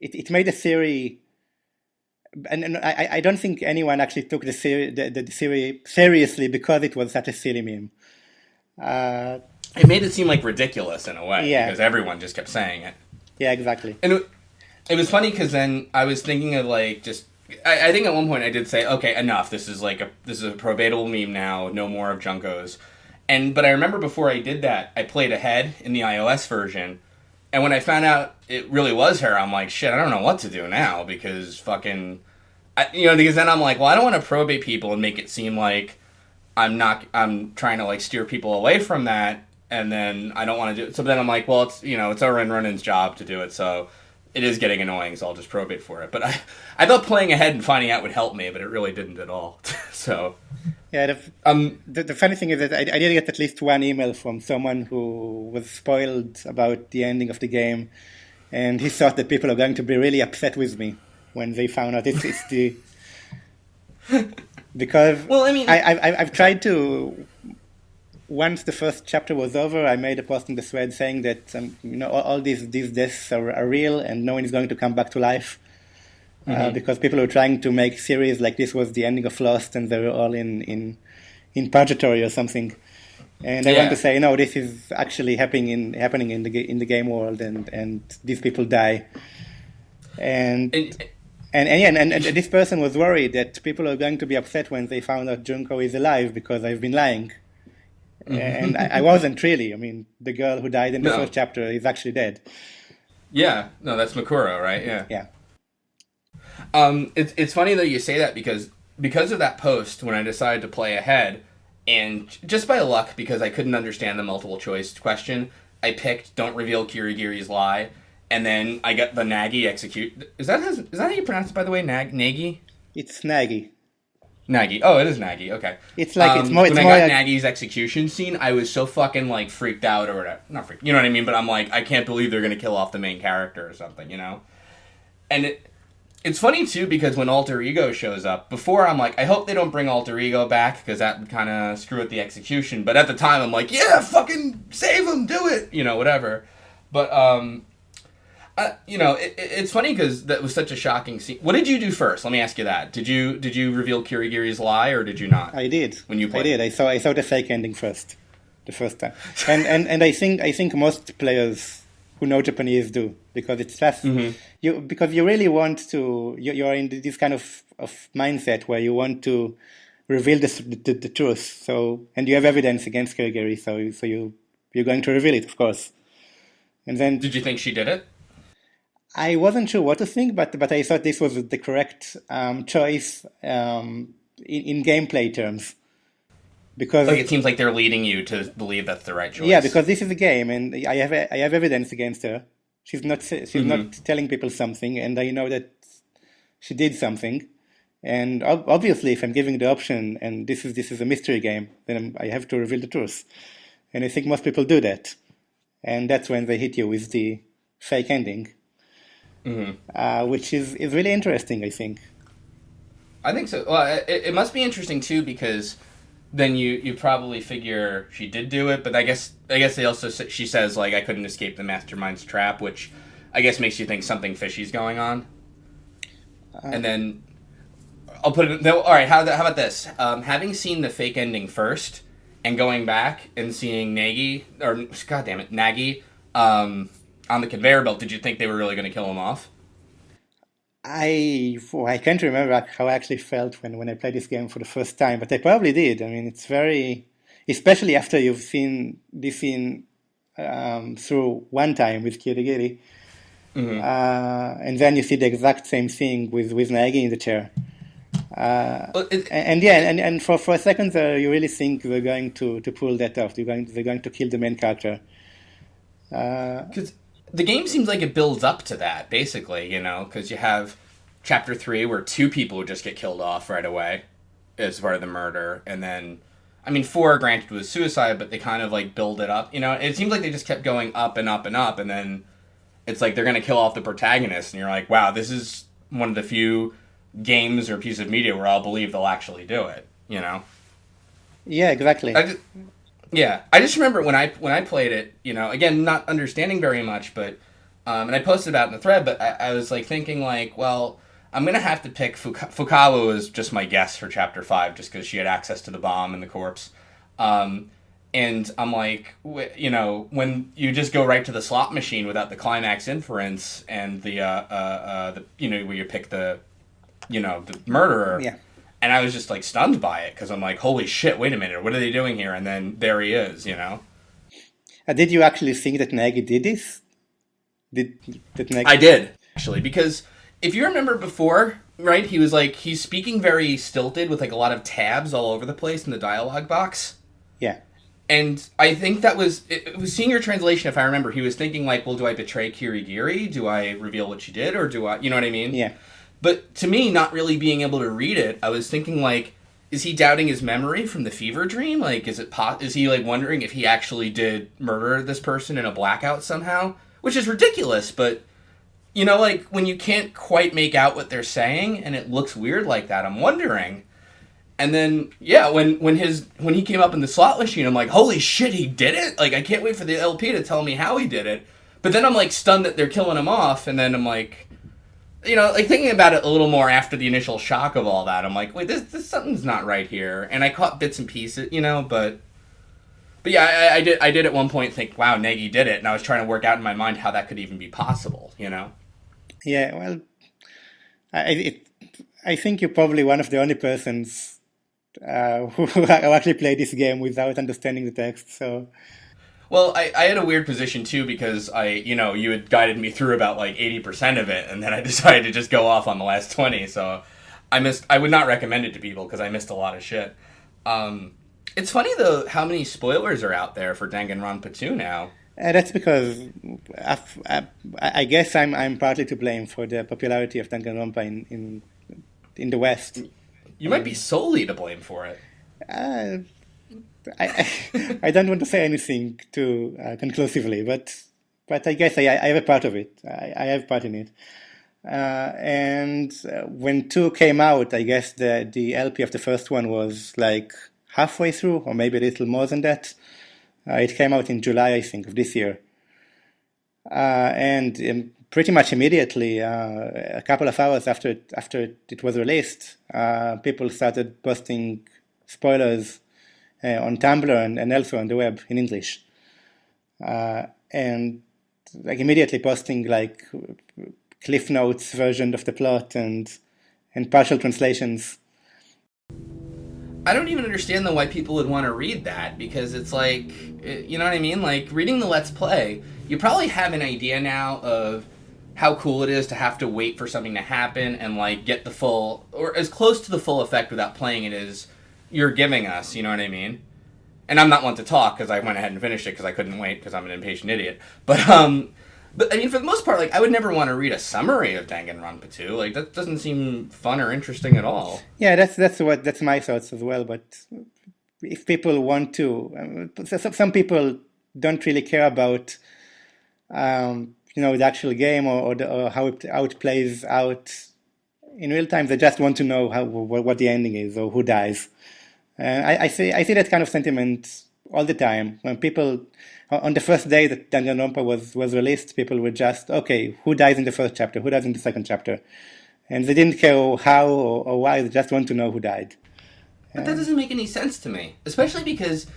it made a theory. And I don't think anyone actually took the theory seriously because it was such a silly meme.
It made it seem like ridiculous in a way, because everyone just kept saying it.
Yeah, exactly.
And it was funny because then I was thinking of like I think at one point I did say, okay, enough. This is a probatable meme now. No more of Junkos. But I remember before I did that, I played ahead in the iOS version. And when I found out it really was her, I'm like, shit, I don't know what to do now because fucking, because then I'm like, well, I don't want to probate people and make it seem like I'm trying to like steer people away from that. And then I don't want to do it. So then I'm like, well, it's Orenronen's job to do it. So it is getting annoying. So I'll just probate for it. But I thought playing ahead and finding out would help me, but it really didn't at all. So.
Yeah, the funny thing is that I did get at least one email from someone who was spoiled about the ending of the game, and he thought that people are going to be really upset with me when they found out it's the because
well, I mean,
I've tried to. Once the first chapter was over, I made a post in the thread saying that all these deaths are real and no one is going to come back to life. Because people were trying to make series like this was the ending of Lost and they were all in purgatory or something. And I want to say, no, this is actually happening in the game world and these people die. And this person was worried that people are going to be upset when they found out Junko is alive because I've been lying. And I wasn't really. I mean, the girl who died in the first chapter is actually dead.
Yeah. No, that's Makuro, right? Yeah.
Yeah.
It's funny that you say that because of that post when I decided to play ahead, and just by luck because I couldn't understand the multiple choice question, I picked "Don't reveal Kirigiri's lie," and then I got the Nagi execute. Is that how you pronounce it, by the way? Nagi?
It's Nagi.
Nagi. Oh, it is Nagi. Okay.
It's like it's more.
When
It's
I
more
got
like,
Nagi's execution scene, I was so fucking like freaked out or whatever. Not freaked. You know what I mean? But I'm like, I can't believe they're gonna kill off the main character or something. And it's funny, too, because when Alter Ego shows up, before I'm like, I hope they don't bring Alter Ego back, because that would kind of screw with the execution. But at the time, I'm like, yeah, fucking save him, do it, whatever. But It's funny because that was such a shocking scene. What did you do first? Let me ask you that. Did you reveal Kirigiri's lie, or did you not?
I did.
When you played.
I did. I saw the fake ending first, the first time, and I think most players who know Japanese do, because it's just because you really want to. You're in this kind of mindset where you want to reveal the truth. So, and you have evidence against Kirigiri, so you're going to reveal it, of course. And then,
did you think she did it?
I wasn't sure what to think, but I thought this was the correct choice in gameplay terms. Because
it seems like they're leading you to believe that's the right choice.
Yeah, because this is a game, and I have evidence against her. She's not telling people something, and I know that she did something. And obviously, if I'm giving the option, and this is a mystery game, then I have to reveal the truth. And I think most people do that, and that's when they hit you with the fake ending. Which is really interesting, I think.
I think so. Well, it must be interesting too, because then you probably figure she did do it, but I guess they also she says like I couldn't escape the mastermind's trap, which I guess makes you think something fishy's going on. And then I'll put it. All right, how about this? Having seen the fake ending first and going back and seeing Nagi on the conveyor belt, did you think they were really going to kill him off?
I can't remember how I actually felt when I played this game for the first time, but I probably did. I mean, it's very, especially after you've seen this scene through one time with Kirigiri, and then you see the exact same thing with Nagi in the chair. And for a second there, you really think they're going to pull that off. They're going to kill the main character.
Because the game seems like it builds up to that, basically, because you have Chapter 3 where 2 people just get killed off right away as part of the murder, and then, 4, granted, was suicide, but they kind of, build it up, It seems like they just kept going up and up and up, and then it's like they're going to kill off the protagonist, and you're like, wow, this is one of the few games or piece of media where I'll believe they'll actually do it,
Yeah, exactly.
I just remember when I played it, again, not understanding very much, but, and I posted about it in the thread, but I was, thinking, well, I'm going to have to pick Fukawa was just my guess for Chapter 5, just because she had access to the bomb and the corpse. And I'm like, when you just go right to the slot machine without the climax inference and the where you pick the murderer.
Yeah.
And I was just, stunned by it, because I'm like, holy shit, wait a minute, what are they doing here? And then there he is,
Did you actually think that Nagi did this? Did Nagi...
I did, actually, because if you remember before, right, he was, he's speaking very stilted with, a lot of tabs all over the place in the dialogue box.
Yeah.
And I think that was, it was seeing your translation, if I remember, he was thinking, well, do I betray Kirigiri? Do I reveal what she did? Or do I, you know what I mean?
Yeah.
But to me, not really being able to read it, I was thinking, is he doubting his memory from the fever dream? Is he, wondering if he actually did murder this person in a blackout somehow? Which is ridiculous, but, when you can't quite make out what they're saying, and it looks weird like that, I'm wondering. And then, yeah, when he came up in the slot machine, I'm like, holy shit, he did it? I can't wait for the LP to tell me how he did it. But then I'm, stunned that they're killing him off, and then I'm like... thinking about it a little more after the initial shock of all that, I'm like, wait, this something's not right here. And I caught bits and pieces, but yeah, I did at one point think, wow, Nagi did it, and I was trying to work out in my mind how that could even be possible,
Yeah, well, I think you're probably one of the only persons who actually played this game without understanding the text, so...
Well, I had a weird position, too, because you had guided me through about, 80% of it, and then I decided to just go off on the last 20, so I would not recommend it to people, because I missed a lot of shit. It's funny, though, how many spoilers are out there for Danganronpa 2 now.
That's because I guess I'm partly to blame for the popularity of Danganronpa in the West.
You might be solely to blame for it.
I don't want to say anything too conclusively, but I guess I have a part of it. I have part in it. And when 2 came out, I guess the LP of the first one was halfway through, or maybe a little more than that. It came out in July, I think, of this year. And pretty much immediately, a couple of hours after it was released, people started posting spoilers on Tumblr and elsewhere on the web in English, and like immediately posting like Cliff Notes version of the plot and partial translations.
I don't even understand though why people would want to read that, because it's like, you know what I mean? Like reading the Let's Play, you probably have an idea now of how cool it is to have to wait for something to happen and like get the full, or as close to the full effect without playing it as you're giving us, you know what I mean? And I'm not one to talk because I went ahead and finished it because I couldn't wait because I'm an impatient idiot. But I mean, for the most part, like I would never want to read a summary of Danganronpa 2. Like that doesn't seem fun or interesting at all.
Yeah, that's my thoughts as well. But if people want to, some people don't really care about, the actual game or how it plays out in real time. They just want to know what the ending is or who dies. I see that kind of sentiment all the time when people. On the first day that Danganronpa was released, people were just, okay, who dies in the first chapter? Who dies in the second chapter? And they didn't care how or why, they just want to know who died.
But that doesn't make any sense to me, especially because,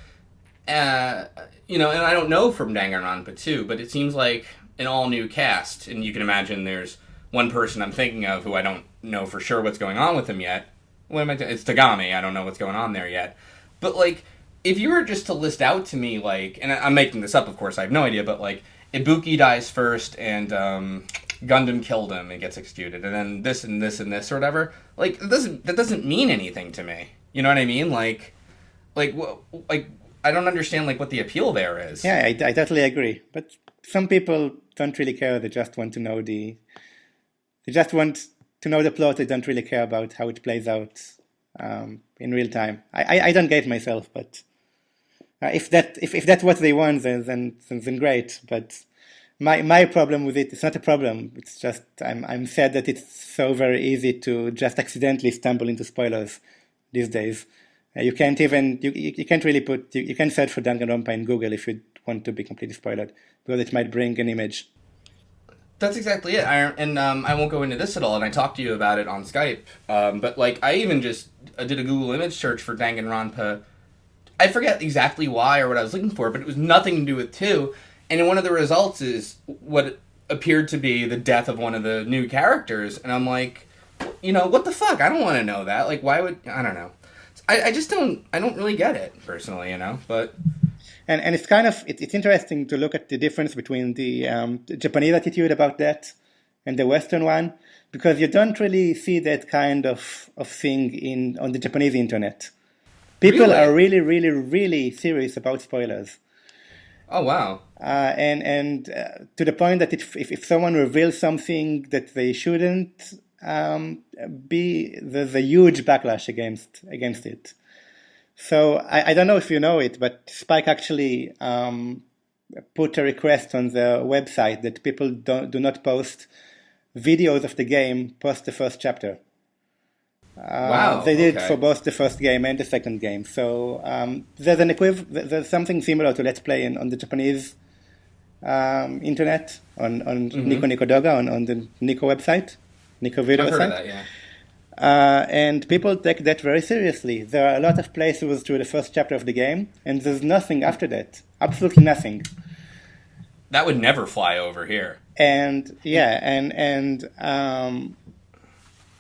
and I don't know from Danganronpa 2, but it seems like an all-new cast, and you can imagine there's one person I'm thinking of who I don't know for sure what's going on with him yet. It's Tagami, I don't know what's going on there yet. But, like, if you were just to list out to me, like, and I'm making this up, of course, I have no idea, but, like, Ibuki dies first, and Gundam killed him and gets executed, and then this and this and this or whatever, like, that doesn't mean anything to me. You know what I mean? Like, I don't understand, like, what the appeal there is.
Yeah, I totally agree. But some people don't really care. They just want to know the plot. They don't really care about how it plays out in real time. I don't get it myself, but if that's what they want, then great. But my problem with it, it's not a problem. It's just I'm sad that it's so very easy to just accidentally stumble into spoilers these days. You can't even you can't really you can't search for Danganronpa in Google if you want to be completely spoiled, because it might bring an image.
That's exactly it. I won't go into this at all, and I talked to you about it on Skype. But, like, I even just did a Google image search for Danganronpa. I forget exactly why or what I was looking for, but it was nothing to do with 2. And one of the results is what appeared to be the death of one of the new characters. And I'm like, what the fuck? I don't want to know that. Like, why would... I don't know. I just don't... I don't really get it, personally, but...
And it's kind of it's interesting to look at the difference between the Japanese attitude about that and the Western one, because you don't really see that kind of thing on the Japanese internet. People are really, really, really serious about spoilers.
Oh wow!
And to the point that if someone reveals something that they shouldn't, there's a huge backlash against it. So I don't know if you know it, but Spike actually put a request on the website that people do not post videos of the game post the first chapter.
Wow!
They did for both the first game and the second game. So there's something similar to Let's Play on the Japanese internet on Nico Nico Doga on the Nico website, Nico video website.
I've heard of that, yeah.
And people take that very seriously. There are a lot of playthroughs through the first chapter of the game, and there's nothing after that. Absolutely nothing.
That would never fly over here.
And yeah, and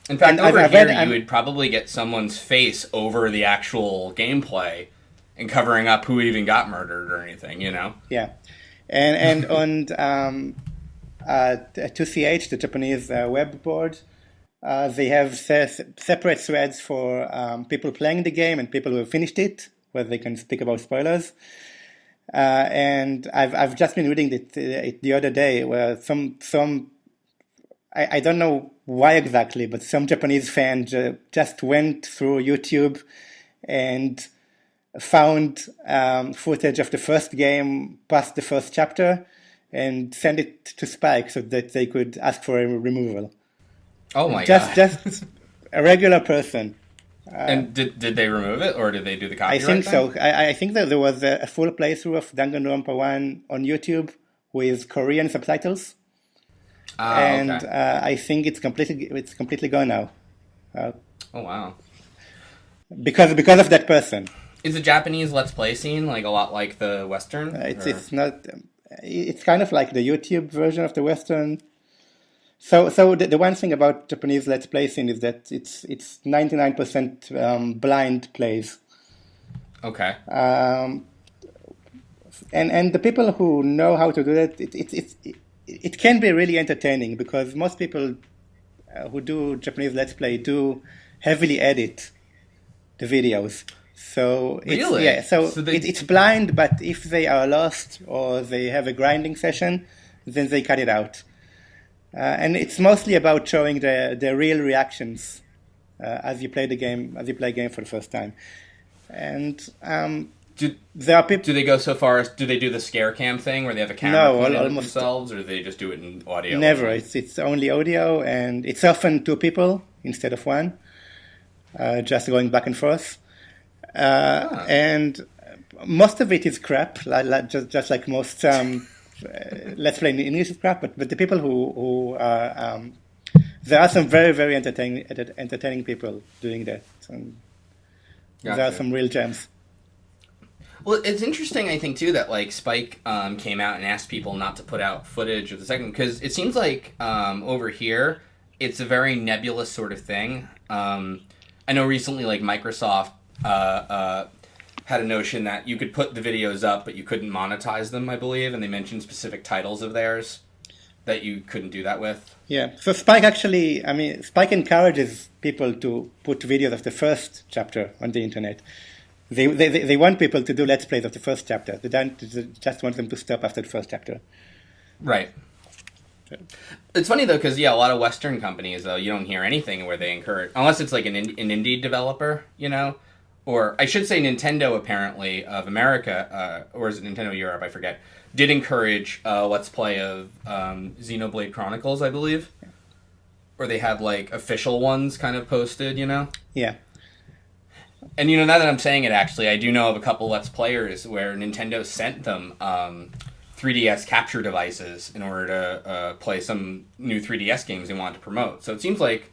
in fact, over here you would probably get someone's face over the actual gameplay and covering up who even got murdered or anything,
Yeah, and on 2CH, the Japanese web board. They have separate threads for people playing the game and people who have finished it, where they can speak about spoilers. And I've just been reading it the other day, where some I don't know why exactly, but some Japanese fan just went through YouTube and found footage of the first game past the first chapter and sent it to Spike so that they could ask for a removal.
Oh my god!
Just a regular person.
And did they remove it, or did they do the copyright?
I think
thing?
so. I think that there was a full playthrough of Danganronpa 1 on YouTube with Korean subtitles. and
Okay.
I think it's completely gone now
Oh wow.
because of that person.
Is the Japanese Let's Play scene like a lot like the Western? Or?
It's not. It's kind of like the YouTube version of the Western. So the one thing about Japanese Let's Play scene is that it's 99% blind plays.
Okay.
And the people who know how to do that, it can be really entertaining because most people who do Japanese Let's Play do heavily edit the videos. So
Really?
it's blind, but if they are lost or they have a grinding session, then they cut it out. And it's mostly about showing the real reactions as you play the game, as you play a game for the first time. And there are people.
Do they go so far as do they do the scare cam thing where they have a camera
No,
pointed at
almost
themselves, or do they just do it in audio?
Never. It's only audio, and it's often two people instead of one, just going back and forth. And most of it is crap, just like most Let's Play in English is crap. But the people who there are some very, very entertaining people doing that. And there are some real gems.
Well, it's interesting, I think, too, that like Spike came out and asked people not to put out footage of the second, because it seems like over here it's a very nebulous sort of thing. I know recently, like Microsoft had a notion that you could put the videos up, but you couldn't monetize them, I believe, and they mentioned specific titles of theirs that you couldn't do that with.
Yeah, so Spike actually, Spike encourages people to put videos of the first chapter on the internet. They want people to do Let's Plays of the first chapter. They don't just want them to stop after the first chapter.
Right. It's funny, though, because, a lot of Western companies, though, you don't hear anything where they encourage, unless it's like an indie developer, or I should say Nintendo, apparently, of America, or is it Nintendo Europe, I forget, did encourage Let's Play of Xenoblade Chronicles, I believe. Or they had, like, official ones kind of posted,
Yeah.
And, now that I'm saying it, actually, I do know of a couple Let's Players where Nintendo sent them 3DS capture devices in order to play some new 3DS games they wanted to promote. So it seems like,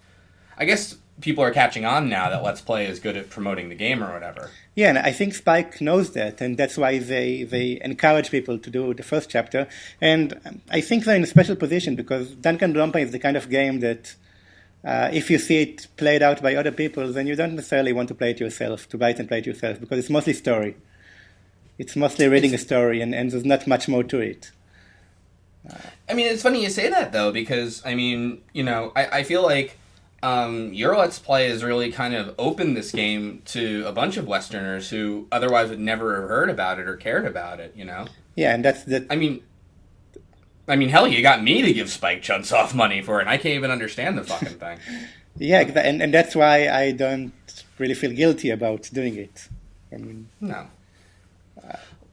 I guess people are catching on now that Let's Play is good at promoting the game or whatever.
Yeah, and I think Spike knows that, and that's why they encourage people to do the first chapter. And I think they're in a special position because Danganronpa is the kind of game that if you see it played out by other people, then you don't necessarily want to play it yourself, to buy it and play it yourself, because it's mostly story. It's mostly reading a story, and there's not much more to it.
It's funny you say that, though, because, I feel like your Let's Play has really kind of opened this game to a bunch of Westerners who otherwise would never have heard about it or cared about it,
Yeah, and that's the...
hell, you got me to give Spike Chunsoft money for it, and I can't even understand the fucking thing.
Yeah, and that's why I don't really feel guilty about doing it.
No.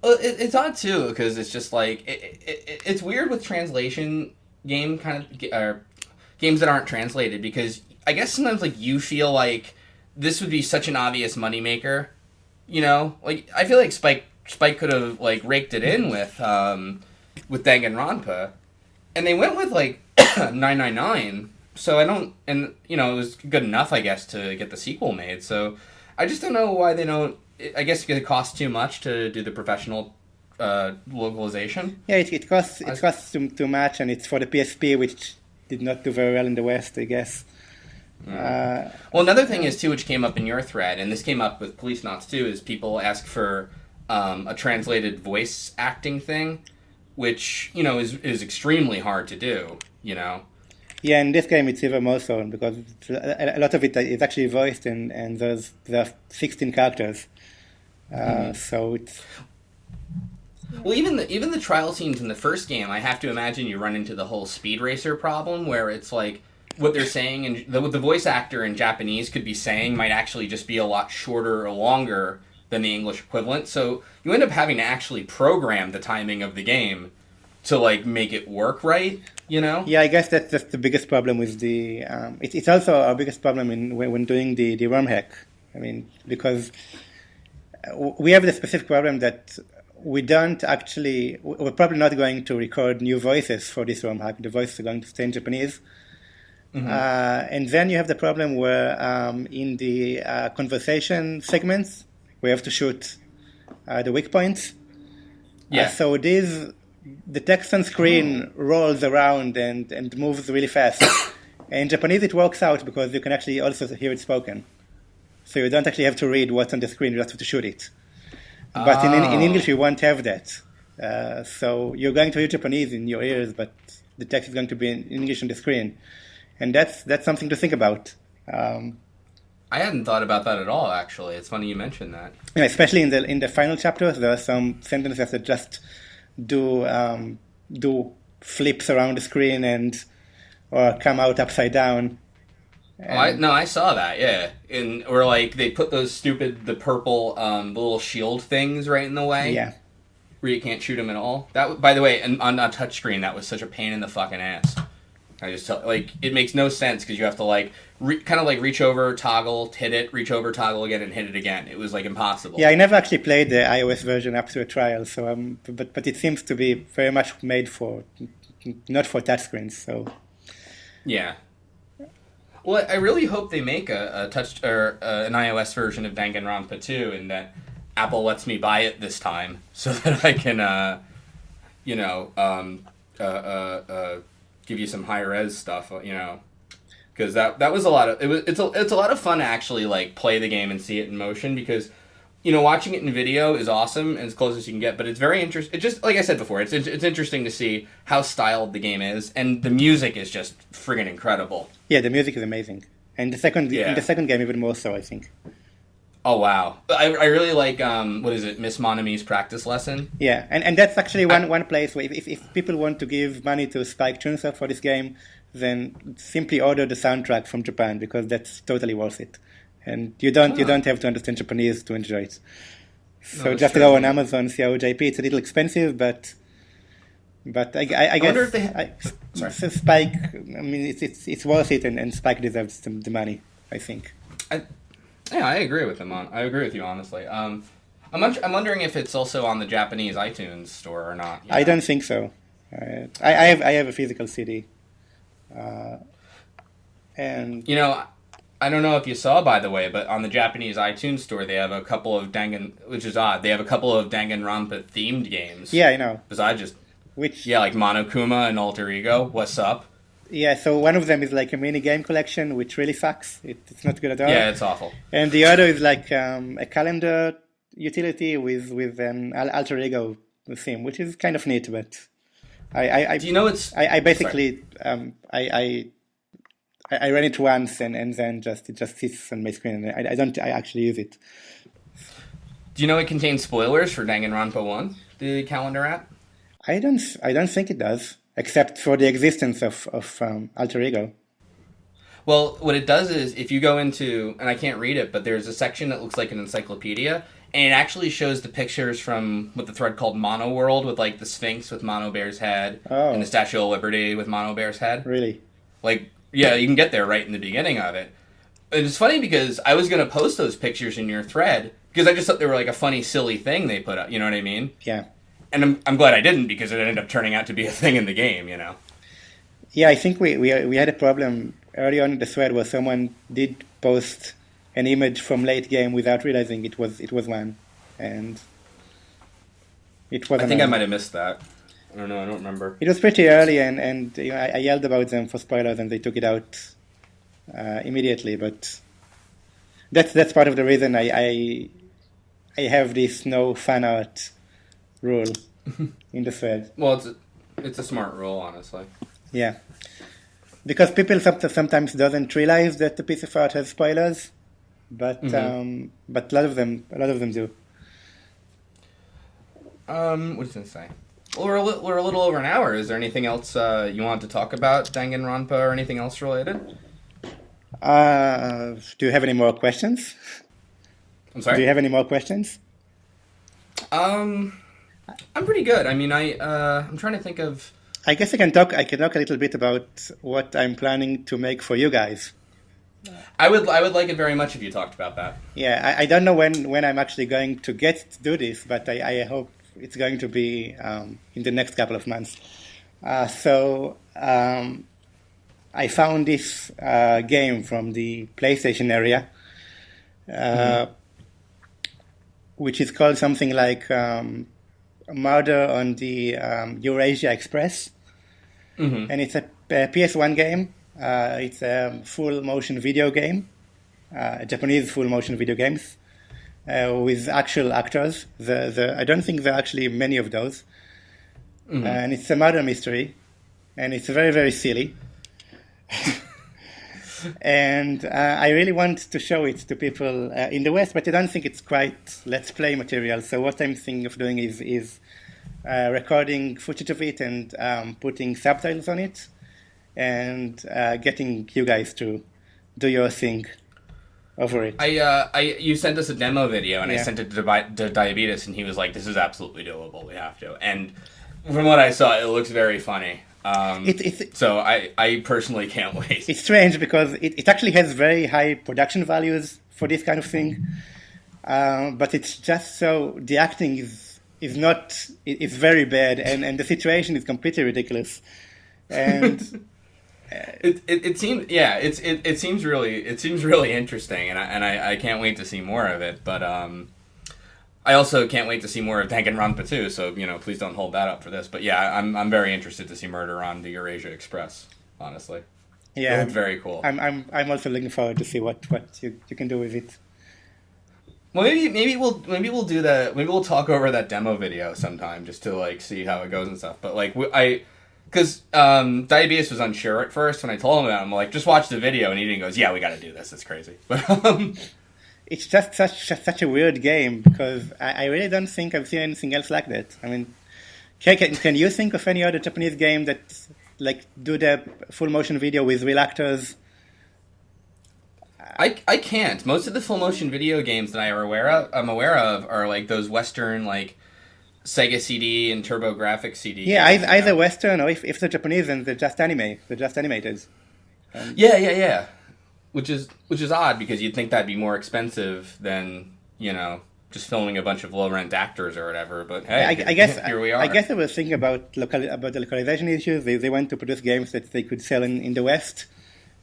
Well, it's odd, too, because it's just like, it's weird with translation games that aren't translated, because I guess sometimes, like, you feel like this would be such an obvious moneymaker, Like, I feel like Spike could have, like, raked it in with Danganronpa, and they went with, like, 999, so I don't, and, it was good enough, I guess, to get the sequel made, so I just don't know why they don't, I guess because it costs too much to do the professional localization.
Yeah, it costs too much, and it's for the PSP, which did not do very well in the West, I guess.
Well, another thing is, too, which came up in your thread, and this came up with Police Knots, too, is people ask for a translated voice acting thing, which, is extremely hard to do,
Yeah, in this game it's even more so, because a lot of it is actually voiced, and there are 16 characters. So it's...
Well, even the trial scenes in the first game, I have to imagine you run into the whole Speed Racer problem, where it's like, what they're saying, and what the voice actor in Japanese could be saying might actually just be a lot shorter or longer than the English equivalent. So you end up having to actually program the timing of the game to, like, make it work right, Yeah,
I guess that's the biggest problem with the... it's also our biggest problem when doing the ROM hack. Because we have the specific problem that we're probably not going to record new voices for this ROM hack. The voices are going to stay in Japanese. And then you have the problem where in the conversation segments, we have to shoot the weak points.
Yeah.
So the text on screen rolls around and moves really fast. In Japanese, it works out because you can actually also hear it spoken. So you don't actually have to read what's on the screen, you just have to shoot it. But in English, you won't have that. So you're going to hear Japanese in your ears, but the text is going to be in English on the screen. And that's something to think about.
I hadn't thought about that at all, actually. It's funny you mentioned that.
Yeah, especially in the final chapters, there are some sentences that just do flips around the screen or come out upside down.
I saw that, yeah. Or like they put the purple little shield things right in the way.
Yeah.
Where you can't shoot them at all. That, by the way, on a touchscreen, that was such a pain in the fucking ass. It makes no sense because you have to kind of reach over, toggle, hit it, reach over, toggle again, and hit it again. It was impossible.
Yeah, I never actually played the iOS version up to a trial, so but it seems to be very much made not for touchscreens. So
yeah. Well, I really hope they make a touch or an iOS version of Danganronpa 2, and that Apple lets me buy it this time so that I can, give you some high res stuff, because that was a lot of it's a lot of fun to actually play the game and see it in motion, because watching it in video is awesome and as close as you can get, but it's very interesting. It just, like I said before, it's interesting to see how styled the game is, and the music is just friggin' incredible.
Yeah, the music is amazing, and in the second game even more so, I think.
Oh wow, I really like what is it, Miss Monami's practice lesson.
Yeah, and that's actually one place where if people want to give money to Spike Chunsoft for this game, then simply order the soundtrack from Japan, because that's totally worth it. And you don't have to understand Japanese to enjoy it. So just go on Amazon, see COJP. It's a little expensive, but I guess.
I wonder if they.
Spike. I mean, it's worth it, and Spike deserves the money, I think.
Yeah, I agree with him. I agree with you, honestly. I'm wondering if it's also on the Japanese iTunes store or not.
I don't think so. I have a physical CD, and
I don't know if you saw, by the way, but on the Japanese iTunes store, they have a couple of which is odd. They have a couple of Danganronpa themed games.
Yeah, I know.
Like Monokuma and Alter Ego. What's up?
Yeah, so one of them is like a mini game collection, which really sucks. It's not good at all.
Yeah, it's awful.
And the other is like a calendar utility with an alter ego theme, which is kind of neat. But
do you know it's?
I basically I ran it once and then it just sits on my screen. And I actually use it.
Do you know it contains spoilers for Danganronpa 1, the calendar app?
I don't think it does. Except for the existence of alter ego.
Well, what it does is, if you go into, and I can't read it, but there's a section that looks like an encyclopedia, and it actually shows the pictures from what the thread called Mono World, with the Sphinx with Mono Bear's head, and the Statue of Liberty with Mono Bear's head.
Really?
Yeah, you can get there right in the beginning of it. And it's funny because I was going to post those pictures in your thread, because I just thought they were a funny, silly thing they put up, you know what I mean?
Yeah.
And I'm glad I didn't, because it ended up turning out to be a thing in the game,
Yeah, I think we had a problem early on in the thread where someone did post an image from late game without realizing it was one, and it wasn't.
I think I might have missed that. I don't know. I don't remember.
It was pretty early, and I yelled about them for spoilers, and they took it out immediately. But that's part of the reason I have this no fan art rule in the thread.
Well, it's a smart rule, honestly.
Yeah, because people sometimes doesn't realize that the piece of art has spoilers, but a lot of them do.
What was I going to say? Well, we're a little over an hour. Is there anything else you want to talk about, Danganronpa, or anything else related?
Do you have any more questions?
I'm sorry?
Do you have any more questions?
I'm pretty good. I mean, I'm trying to think of.
I guess I can talk a little bit about what I'm planning to make for you guys.
I would like it very much if you talked about that.
Yeah, I don't know when I'm actually going to get to do this, but I hope it's going to be in the next couple of months. So I found this game from the PlayStation area, which is called something like Murder on the Eurasia Express. And it's a PS1 game. It's a full motion video game, Japanese full motion video games, with actual actors. I don't think there are actually many of those. And it's a murder mystery, and it's very, very silly. And I really want to show it to people in the West, but I don't think it's quite Let's Play material. So what I'm thinking of doing is recording footage of it and putting subtitles on it, and getting you guys to do your thing over it.
You sent us a demo video, and I sent it to Diabetes, and he was like, "This is absolutely doable. We have to." And from what I saw, it looks very funny. So I personally can't wait.
It's strange because it actually has very high production values for this kind of thing, but it's just so the acting is very bad, and the situation is completely ridiculous, and
it seems really interesting, and I can't wait to see more of it. But I also can't wait to see more of Dangan Ronpa too. So please don't hold that up for this. But yeah, I'm very interested to see Murder on the Eurasia Express. Honestly, it looked very cool.
I'm also looking forward to see what you can do with it.
Well, maybe we'll do that. Maybe we'll talk over that demo video sometime just to see how it goes and stuff. But because Diabetes was unsure at first when I told him about it. I'm like, just watch the video, and he goes, "Yeah, we got to do this. It's crazy." But
it's just such a weird game because I really don't think I've seen anything else like that. I mean, can you think of any other Japanese game that do the full motion video with real actors?
I can't. Most of the full motion video games that I'm aware of are those Western Sega CD and TurboGrafx CD.
Yeah, either Western or if they're Japanese, then they're just anime. They're just animated.
Yeah. Which is odd because you'd think that'd be more expensive than just filming a bunch of low rent actors or whatever. But hey,
I guess
here we are.
I guess they were thinking about the localization issues. They went to produce games that they could sell in the West,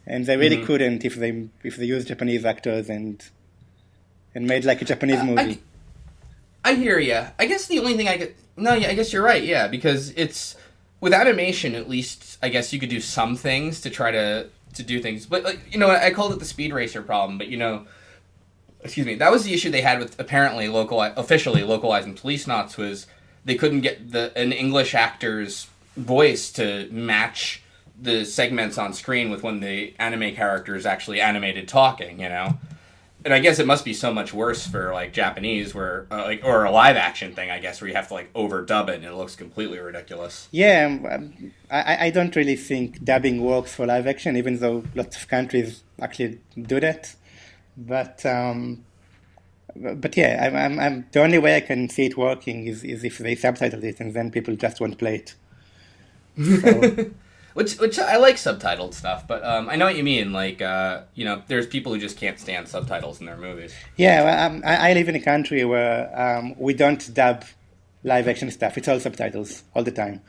and they really couldn't if they used Japanese actors and made a Japanese movie.
I hear you. I guess the only thing I guess you're right. Yeah, because it's with animation at least. I guess you could do some things to try to do things, but I called it the Speed Racer problem. But excuse me, that was the issue they had with apparently officially localizing Police Knots was they couldn't get an English actor's voice to match the segments on screen with when the anime character is actually animated talking. And I guess it must be so much worse for Japanese, where or a live action thing, I guess, where you have to overdub it and it looks completely ridiculous.
Yeah, I don't really think dubbing works for live action, even though lots of countries actually do that. But yeah, I'm the only way I can see it working is if they subtitle it, and then people just won't play it. So.
Which I like subtitled stuff, but I know what you mean. There's people who just can't stand subtitles in their movies.
Yeah, well, I live in a country where we don't dub live action stuff. It's all subtitles all the time.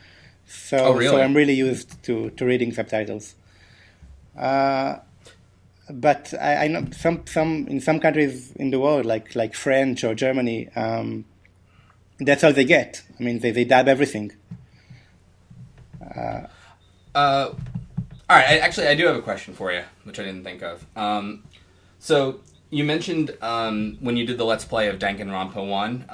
So,
really?
So I'm really used to reading subtitles. But I know in some countries in the world, like French or Germany, that's all they get. I mean, they dub everything.
All right. I do have a question for you, which I didn't think of. So you mentioned when you did the Let's Play of Danganronpa 1,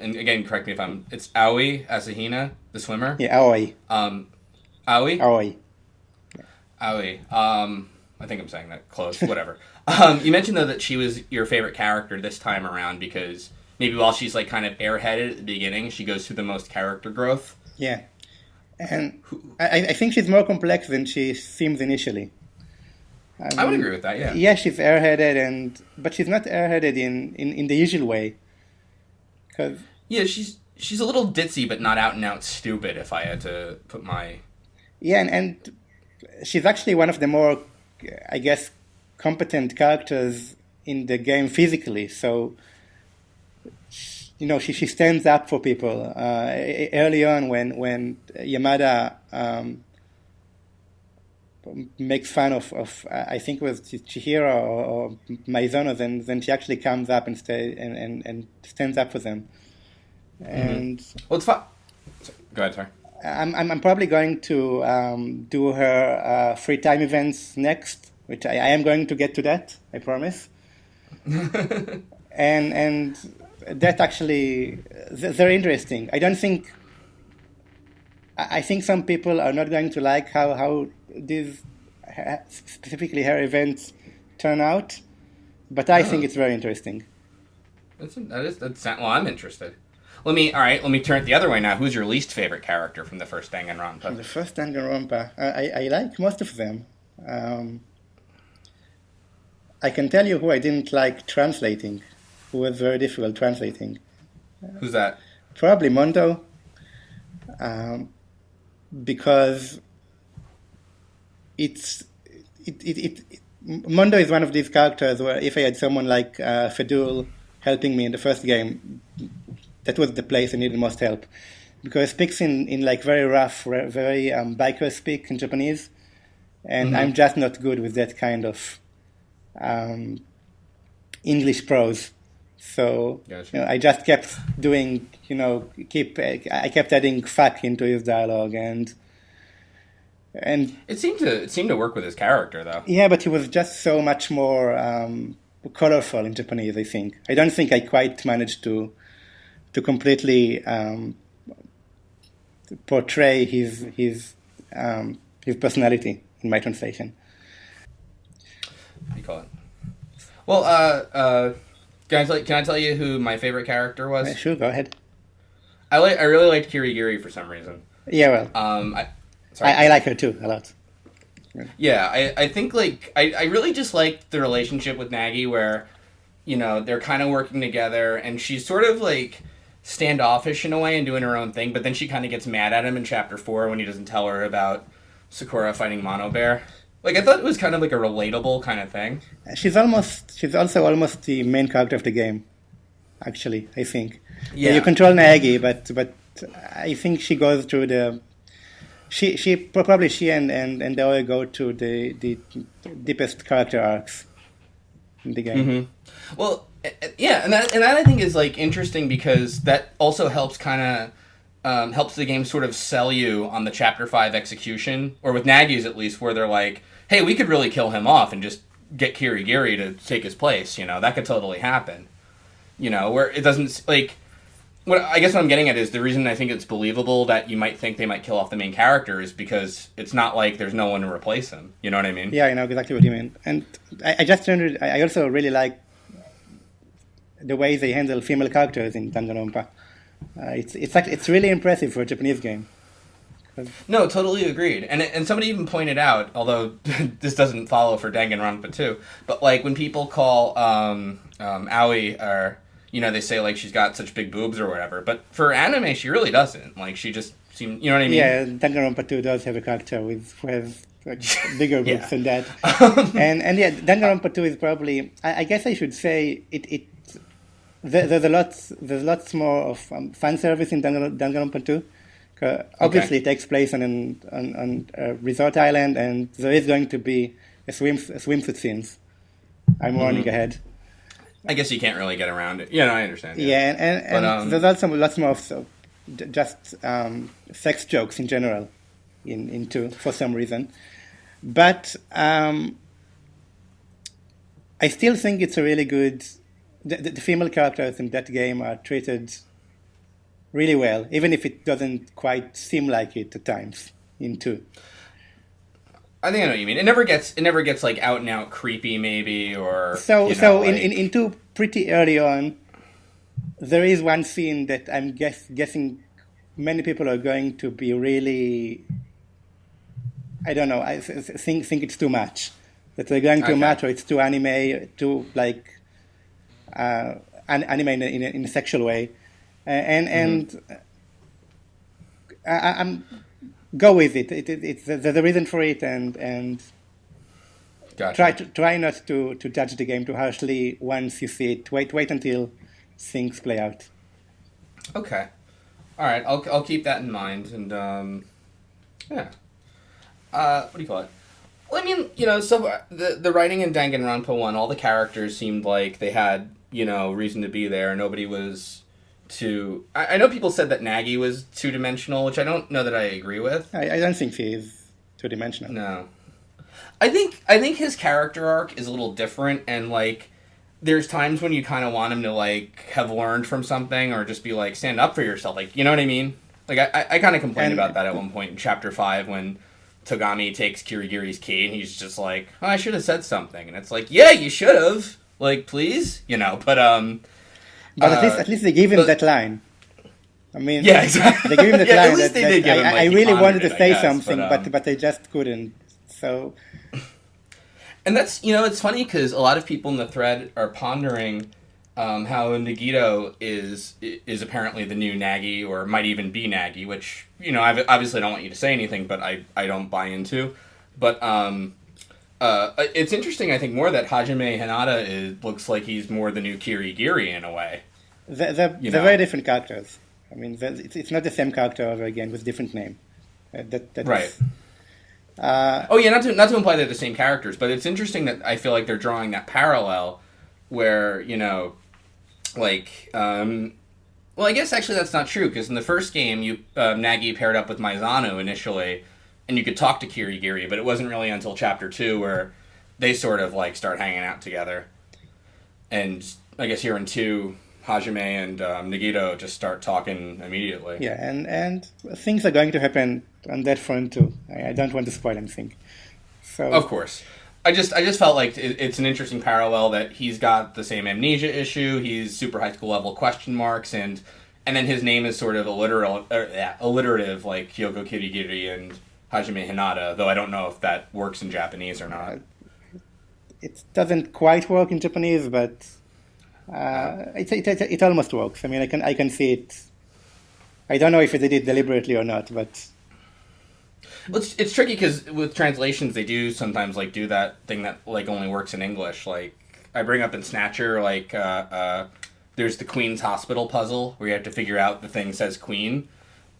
and again, correct me if it's Aoi Asahina, the swimmer?
Yeah, Aoi.
Aoi?
Aoi.
Aoi. I think I'm saying that close, whatever. You mentioned, though, that she was your favorite character this time around because maybe while she's kind of airheaded at the beginning, she goes through the most character growth.
Yeah. And I think she's more complex than she seems initially.
I would agree with that, yeah.
Yeah, she's airheaded, but she's not airheaded in the usual way.
Yeah, she's a little ditzy, but not out and out stupid, if I had to put my...
Yeah, and she's actually one of the more, I guess, competent characters in the game physically. So she stands up for people. Early on, when Yamada makes fun of I think it was Chihiro or Maizono, then she actually comes up and stands up for them. And
well, it's fun. Go ahead, sorry.
I'm probably going to do her free time events next, which I am going to get to that, I promise. and that actually, they're interesting. I think some people are not going to like how these, specifically her events, turn out, but I think it's very interesting.
Well, I'm interested. Let me turn it the other way now. Who's your least favorite character from the first Danganronpa?
From the first Danganronpa, I like most of them. I can tell you who I didn't like translating, who was very difficult translating.
Who's that?
Probably Mondo, because Mondo is one of these characters where if I had someone like Fedul helping me in the first game, that was the place I needed most help, because it speaks in like very rough, very biker speak in Japanese, and I'm just not good with that kind of English prose. So
gotcha.
I just kept doing, I kept adding fuck into his dialogue, and
it seemed to work with his character though.
Yeah, but he was just so much more colorful in Japanese. I don't think I quite managed to completely portray his personality in my translation.
What do you call it? Well, can I tell you who my favorite character was?
Sure, go ahead.
I really liked Kirigiri for some reason.
Yeah, well, I like her too a lot.
Yeah, I think I really just liked the relationship with Nagi where, they're kind of working together and she's sort of like standoffish in a way and doing her own thing, but then she kind of gets mad at him in chapter 4 when he doesn't tell her about Sakura fighting Mono Bear. Like, I thought it was kind of like a relatable kind of thing. She's
also almost the main character of the game, actually, I think.
Yeah.
You control Nagi, but I think she goes through the... She and Daoi go to the deepest character arcs in the game.
Mm-hmm. Well, yeah, and that I think is like interesting because that also helps kind of helps the game sort of sell you on the chapter 5 execution, or with Nagi's at least, where they're like, hey, we could really kill him off and just get Kirigiri to take his place. That could totally happen. Where it doesn't like. What I'm getting at is the reason I think it's believable that you might think they might kill off the main character is because it's not like there's no one to replace him. You know what I mean?
Yeah, I know exactly what you mean. And I also really like the way they handle female characters in Danganronpa. It's really impressive for a Japanese game.
No, totally agreed. And somebody even pointed out, although this doesn't follow for Danganronpa 2, but like when people call Aoi or they say, like, she's got such big boobs or whatever. But for anime, she really doesn't. Like, she just seems... You know what I mean?
Yeah, Danganronpa 2 does have a character who has bigger boobs than that. and yeah, Danganronpa 2 is probably... I guess I should say there's lots more of fan service in Danganronpa 2. Obviously, it takes place on a resort island, and there is going to be a swimsuit scenes. I'm warning ahead.
I guess you can't really get around it. I understand.
Yeah, and there's also lots more of just sex jokes in general in 2 for some reason. But I still think it's a really good... The female characters in that game are treated really well, even if it doesn't quite seem like it at times in 2.
I think I know what you mean. It never gets like out and out creepy, maybe, or
in 2 pretty early on, there is one scene that I'm guessing many people are going to be really, I don't know, I think it's too much, that they're going too much, or it's too anime, too like anime in a sexual way, and I'm. Go with it. There's a reason for it, and
gotcha.
try not to judge the game too harshly once you see it. Wait until things play out.
Okay. All right. I'll keep that in mind. And yeah. What do you call it? Well, I mean, so the writing in Danganronpa 1, all the characters seemed like they had, reason to be there. Nobody was too... I know people said that Nagi was two-dimensional, which I don't know that I agree with.
I don't think he is two-dimensional.
No. I think his character arc is a little different, and, like, there's times when you kind of want him to, like, have learned from something, or just be like, stand up for yourself. Like, you know what I mean? Like, I kind of complained about that at one point in Chapter 5 when Togami takes Kirigiri's key, and he's just like, oh, I should have said something. And it's like, yeah, you should have. Like, please? But
But at least they gave him that line. I mean,
yeah, exactly.
They gave him that line.
At least they did give him, like,
I really wanted to say
guess,
something, but they just couldn't. So...
And that's, it's funny because a lot of people in the thread are pondering how Nagito is apparently the new Nagi, or might even be Nagi, which, I obviously don't want you to say anything, but I don't buy into. But it's interesting, I think, more that Hajime Hinata looks like he's more the new Kirigiri in a way.
They're very different characters. I mean, it's not the same character over again with different name. That
right.
Is,
not to imply they're the same characters, but it's interesting that I feel like they're drawing that parallel where, well, I guess actually that's not true, because in the first game, Nagi paired up with Maizano initially, and you could talk to Kirigiri, but it wasn't really until Chapter 2 where they sort of, like, start hanging out together. And I guess here in 2, Hajime and Nagito just start talking immediately.
Yeah, and things are going to happen on that front too. I don't want to spoil anything. So
of course, I just felt like it's an interesting parallel that he's got the same amnesia issue. He's super high school level question marks, and then his name is sort of alliterative like Kyoko Kirigiri and Hajime Hinata. Though I don't know if that works in Japanese or not.
It doesn't quite work in Japanese, but. It almost works. I mean, I can see it. I don't know if they did it deliberately or not, but
well, it's tricky because with translations they do sometimes like do that thing that like only works in English. Like I bring up in Snatcher, like there's the Queen's Hospital puzzle where you have to figure out the thing says Queen,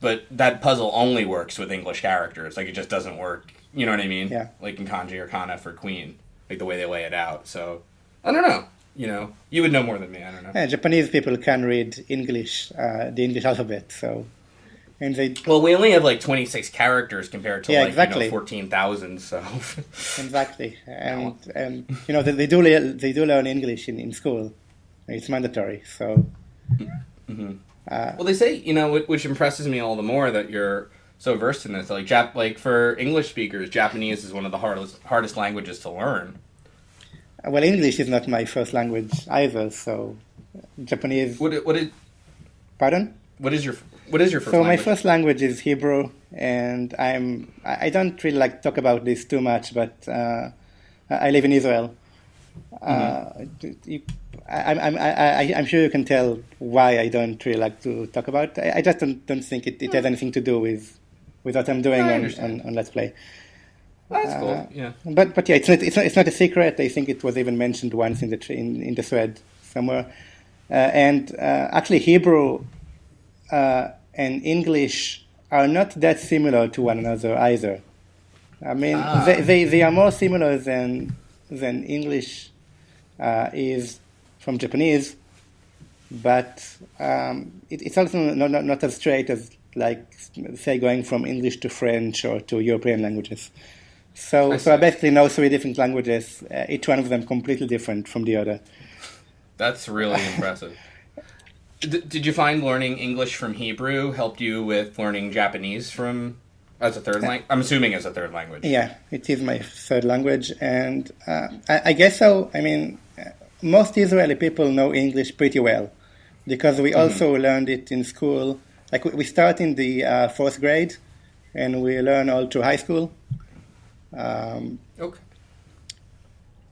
but that puzzle only works with English characters. Like it just doesn't work. You know what I mean?
Yeah.
Like in kanji or kana for Queen, like the way they lay it out. So I don't know. You would know more than me. I don't know.
Yeah, Japanese people can read English, the English alphabet, so and they.
Well, we only have like 26 characters compared to
exactly.
14,000. So
exactly, and they do learn English in school. It's mandatory. So.
Mm-hmm. Well, they say which impresses me all the more that you're so versed in this. Like for English speakers, Japanese is one of the hardest languages to learn.
Well, English is not my first language either, so Japanese. Pardon?
What is your first language?
So my first language is Hebrew, and I don't really like to talk about this too much, but I live in Israel. Mm-hmm. I'm sure you can tell why I don't really like to talk about it. I just don't think it has anything to do with what I'm doing on Let's Play.
That's cool. Yeah.
But yeah, it's not a secret. I think it was even mentioned once in the thread somewhere. And actually, Hebrew and English are not that similar to one another either. I mean, they are more similar than English is from Japanese, but it's also not as straight as, like, say, going from English to French or to European languages. So I basically know 3 different languages, each one of them completely different from the other.
That's really impressive. Did you find learning English from Hebrew helped you with learning Japanese as a third language? I'm assuming as a third language.
Yeah, it is my third language, and I guess so. I mean, most Israeli people know English pretty well, because we also learned it in school. Like we start in the 4th grade, and we learn all through high school.
Okay.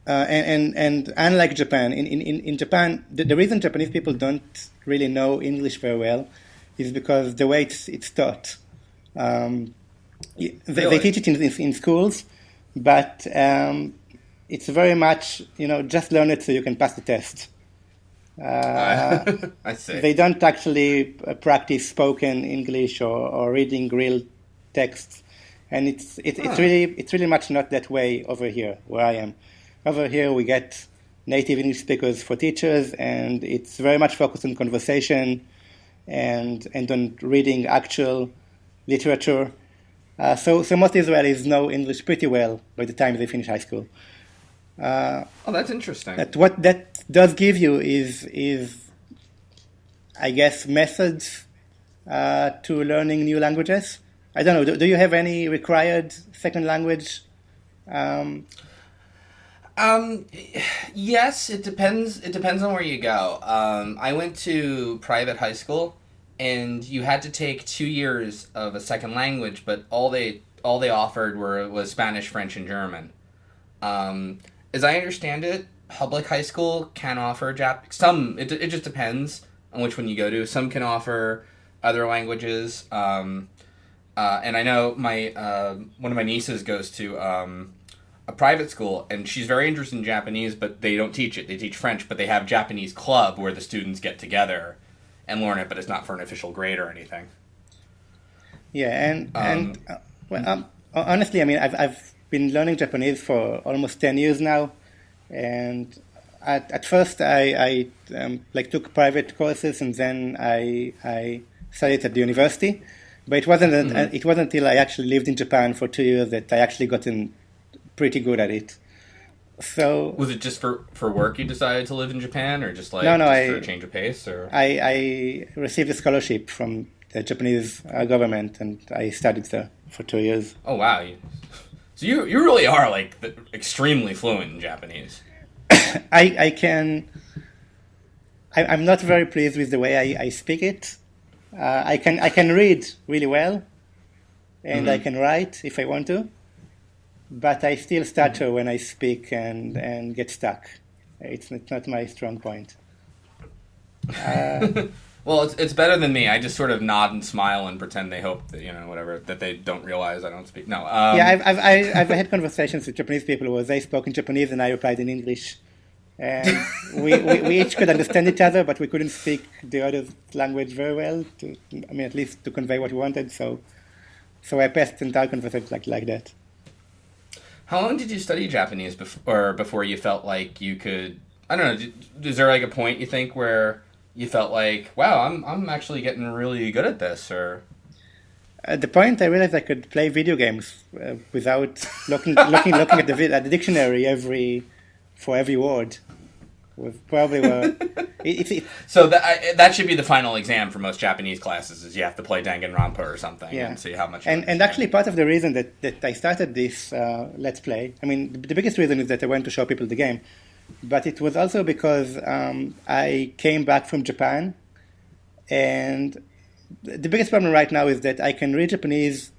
And unlike Japan, in Japan, the reason Japanese people don't really know English very well is because the way it's taught. They teach it in schools, but it's very much, just learn it so you can pass the test.
I see.
They don't actually practice spoken English or reading real texts, and it's really much not that way over here where I am. Over here we get native English speakers for teachers, and it's very much focused on conversation and on reading actual literature. So most Israelis know English pretty well by the time they finish high school.
Oh, that's interesting.
What that does give you is I guess methods to learning new languages. I don't know. Do you have any required second language?
Yes, it depends. It depends on where you go. I went to private high school, and you had to take 2 years of a second language, but all they offered was Spanish, French, and German. As I understand it, public high school can offer some. It just depends on which one you go to. Some can offer other languages. And I know my one of my nieces goes to a private school, and she's very interested in Japanese, but they don't teach it. They teach French, but they have Japanese club where the students get together and learn it, but it's not for an official grade or anything.
Yeah, honestly, I mean, I've been learning Japanese for almost 10 years now, and at first I took private courses, and then I studied at the university. But it wasn't until I actually lived in Japan for 2 years that I actually gotten pretty good at it. So
was it just for work you decided to live in Japan, or just for a change of pace? Or
I received a scholarship from the Japanese government, and I studied there for 2 years.
Oh wow! So you really are extremely fluent in Japanese.
I'm not very pleased with the way I speak it. I can read really well, and I can write if I want to, but I still stutter when I speak and get stuck. It's not my strong point.
Well, it's better than me. I just sort of nod and smile and pretend they hope that whatever, that they don't realize I don't speak. No.
Yeah, I've had conversations with Japanese people where they spoke in Japanese and I replied in English. And we each could understand each other, but we couldn't speak the other language very well, at least to convey what we wanted. So I passed the entire conversation like that.
How long did you study Japanese before you felt like you could? I don't know. Is there a point you think where you felt like, wow, I'm actually getting really good at this? Or
at the point I realized I could play video games without looking at the dictionary for every word. Was probably
So that should be the final exam for most Japanese classes, is you have to play Danganronpa or something and see how much.
And actually, part of the reason that I started this Let's Play, I mean, the biggest reason is that I wanted to show people the game, but it was also because I came back from Japan, and the biggest problem right now is that I can read Japanese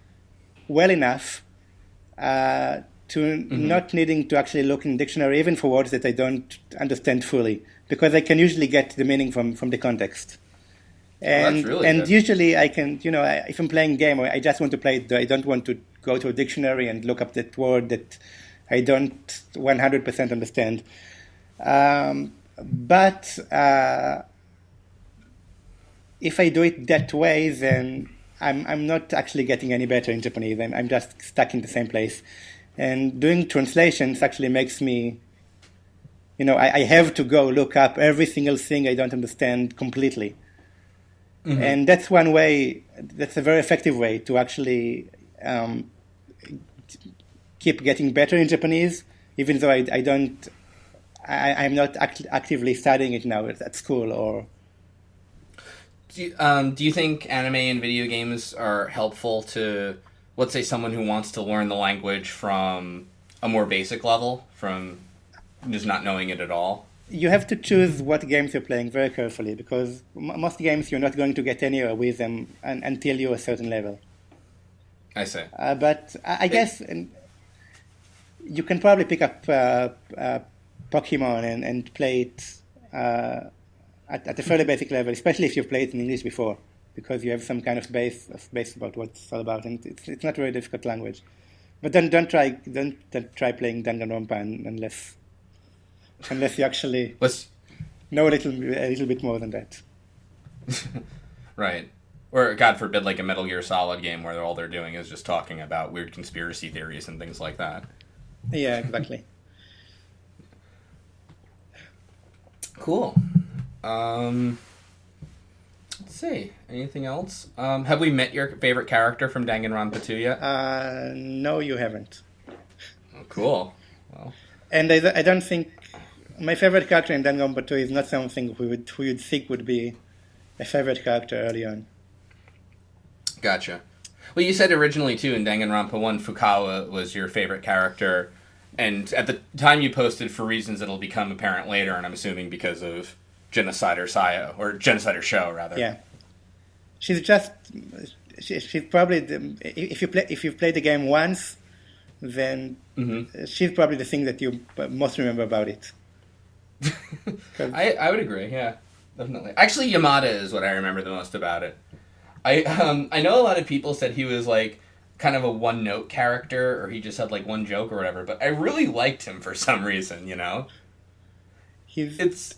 well enough to not needing to actually look in the dictionary, even for words that I don't understand fully, because I can usually get the meaning from the context. And
that's really good.
Usually I can, if I'm playing a game, I just want to play it, I don't want to go to a dictionary and look up that word that I don't 100% understand. But if I do it that way, then I'm not actually getting any better in Japanese. I'm just stuck in the same place. And doing translations actually makes me, I have to go look up every single thing I don't understand completely. Mm-hmm. And that's one way, that's a very effective way to actually keep getting better in Japanese, even though I'm not actively studying it now at school or...
Do you think anime and video games are helpful to, let's say, someone who wants to learn the language from a more basic level, from just not knowing it at all?
You have to choose what games you're playing very carefully, because most games you're not going to get anywhere with them until you're a certain level.
I see.
But I guess you can probably pick up Pokemon and play it at a fairly basic level, especially if you've played it in English before, because you have some kind of base about what it's all about, and it's not a very difficult language. But then don't try playing Danganronpa unless you actually know a little bit more than that.
Right. Or, God forbid, like a Metal Gear Solid game where all they're doing is just talking about weird conspiracy theories and things like that.
Yeah, exactly.
Cool. Let's see. Anything else? Have we met your favorite character from Danganronpa 2 yet?
No, you haven't.
Oh, cool. Well,
And I don't think my favorite character in Danganronpa 2 is not something we would think would be a favorite character early on.
gotcha. Well, you said originally, too, in Danganronpa 1, Fukawa was your favorite character. And at the time you posted for reasons that'll become apparent later, and I'm assuming because of Genocider Sayo, or Genocider Show, rather.
Yeah. She's probably if you've played the game once, then she's probably the thing that you most remember about it.
I would agree, yeah, definitely. Actually, Yamada is what I remember the most about it. I know a lot of people said he was like kind of a one-note character, or he just had like one joke or whatever, but I really liked him for some reason, you know? It's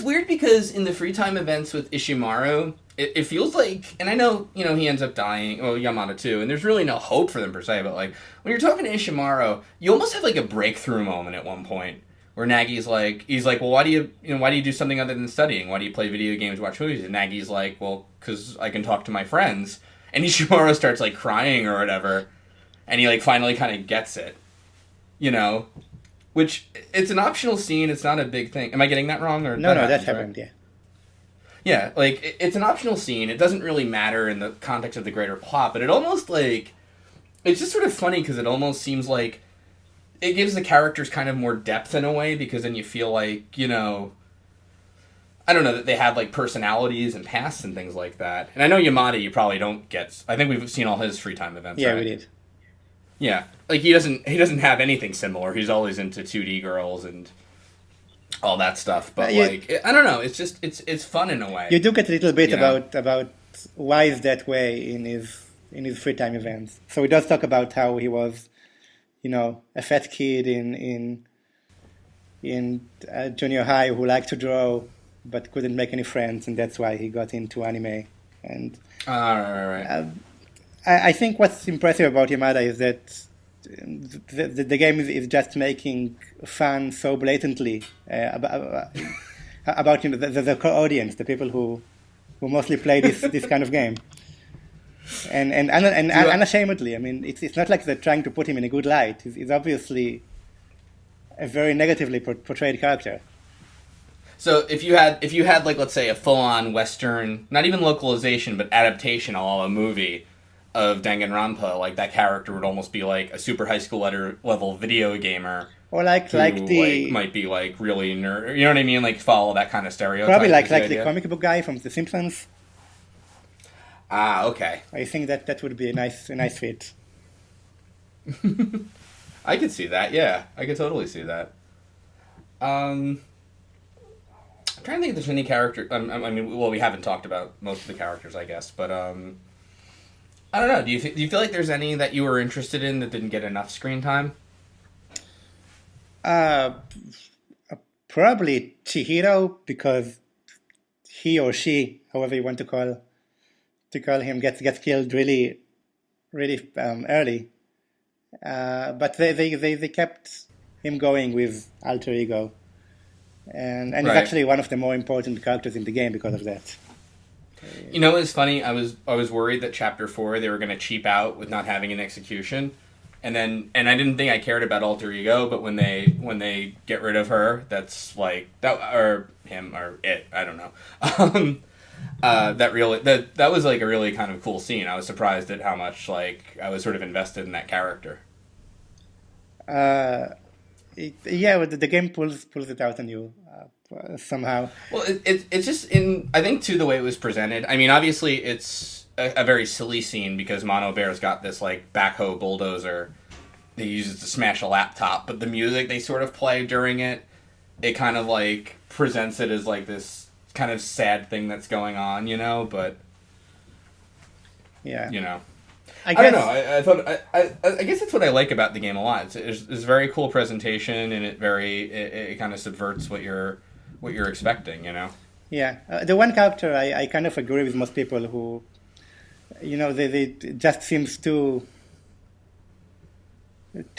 weird because in the free time events with Ishimaru, it feels like, and I know, you know, he ends up dying, well, Yamada too, and there's really no hope for them per se, but like, when you're talking to Ishimaru, you almost have like a breakthrough moment at one point, where Nagi's like, well, why do you do something other than studying? Why do you play video games, watch movies? And Nagi's like, well, because I can talk to my friends. And Ishimaru starts like crying or whatever, and he like finally kind of gets it, you know? Which, it's an optional scene, it's not a big thing. Am I getting that wrong? Or
No, that happened, right? Yeah.
Yeah, like, it's an optional scene. It doesn't really matter in the context of the greater plot, but it almost, like... It's just sort of funny, because it almost seems like... It gives the characters kind of more depth in a way, because then you feel like, you know... I don't know, that they have, like, personalities and pasts and things like that. And I know Yamada, you probably don't get... I think we've seen all his free time events,
yeah,
right?
we did.
Yeah, like he doesn't have anything similar. He's always into 2D girls and all that stuff. But I don't know. It's just it's fun in a way.
You do get a little bit about why is that way in his free time events. So he does talk about how he was, you know, a fat kid in junior high who liked to draw but couldn't make any friends, and that's why he got into anime. And
right.
I think what's impressive about Yamada is that the game is just making fun so blatantly about you know, the core audience, the people who mostly play this kind of game, and unashamedly. I mean, it's not like they're trying to put him in a good light. He's obviously a very negatively portrayed character.
So if you had like, let's say, a full-on Western, not even localization, but adaptation of a movie of Danganronpa, like that character would almost be like a super high school level video gamer,
or like
might be like really nerd. You know what I mean? Like follow that kind of stereotype.
Probably like the comic book guy from The Simpsons.
Ah, okay.
I think that would be a nice fit.
I could see that. Yeah, I could totally see that. I'm trying to think if there's any character. I mean, well, we haven't talked about most of the characters, I guess, but I don't know. Do you feel like there's any that you were interested in that didn't get enough screen time?
Probably Chihiro, because he or she, however you want to call him, gets killed really early. But they kept him going with Alter Ego, and right. He's actually one of the more important characters in the game because of that.
You know, it's funny. I was worried that Chapter 4 they were going to cheap out with not having an execution, and I didn't think I cared about Alter Ego, but when they get rid of her, that's like that or him or it. I don't know. That was like a really kind of cool scene. I was surprised at how much like I was sort of invested in that character.
But the game pulls it out on you. Somehow.
Well, it's just I think too the way it was presented. I mean, obviously it's a very silly scene because Mono Bear's got this like backhoe bulldozer they use it to smash a laptop, but the music they sort of play during it kind of like presents it as like this kind of sad thing that's going on, you know. But
yeah,
you know. I don't know. I guess that's what I like about the game a lot. It's very cool presentation, and it kind of subverts what you're what you're expecting, you know.
Yeah, the one character I kind of agree with most people who, they just seems too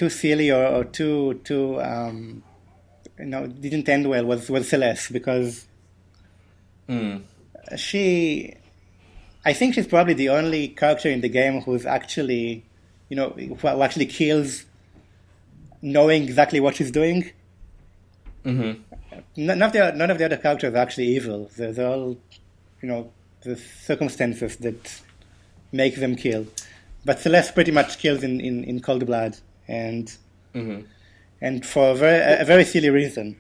silly or too didn't end well was Celeste, because I think she's probably the only character in the game who's actually, who actually kills knowing exactly what she's doing.
Mm-hmm.
None of the other characters are actually evil. They're all, the circumstances that make them kill. But Celeste pretty much kills in cold blood, and for a very silly reason.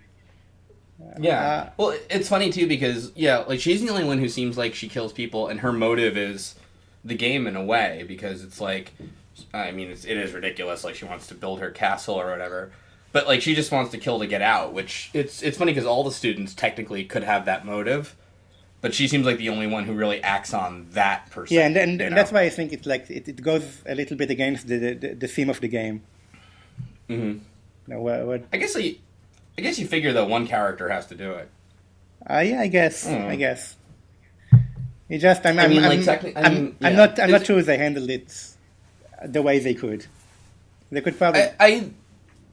Yeah. Well, it's funny too because like she's the only one who seems like she kills people, and her motive is the game in a way, because it's like, I mean, it is ridiculous. Like she wants to build her castle or whatever, but like she just wants to kill to get out. Which it's funny because all the students technically could have that motive, but she seems like the only one who really acts on that person.
Yeah, and that's why I think it's like it goes a little bit against the theme of the game.
Mm-hmm. I guess you figure that one character has to do it.
Yeah, I guess. It just I'm not sure they handled it the way they could. They could probably.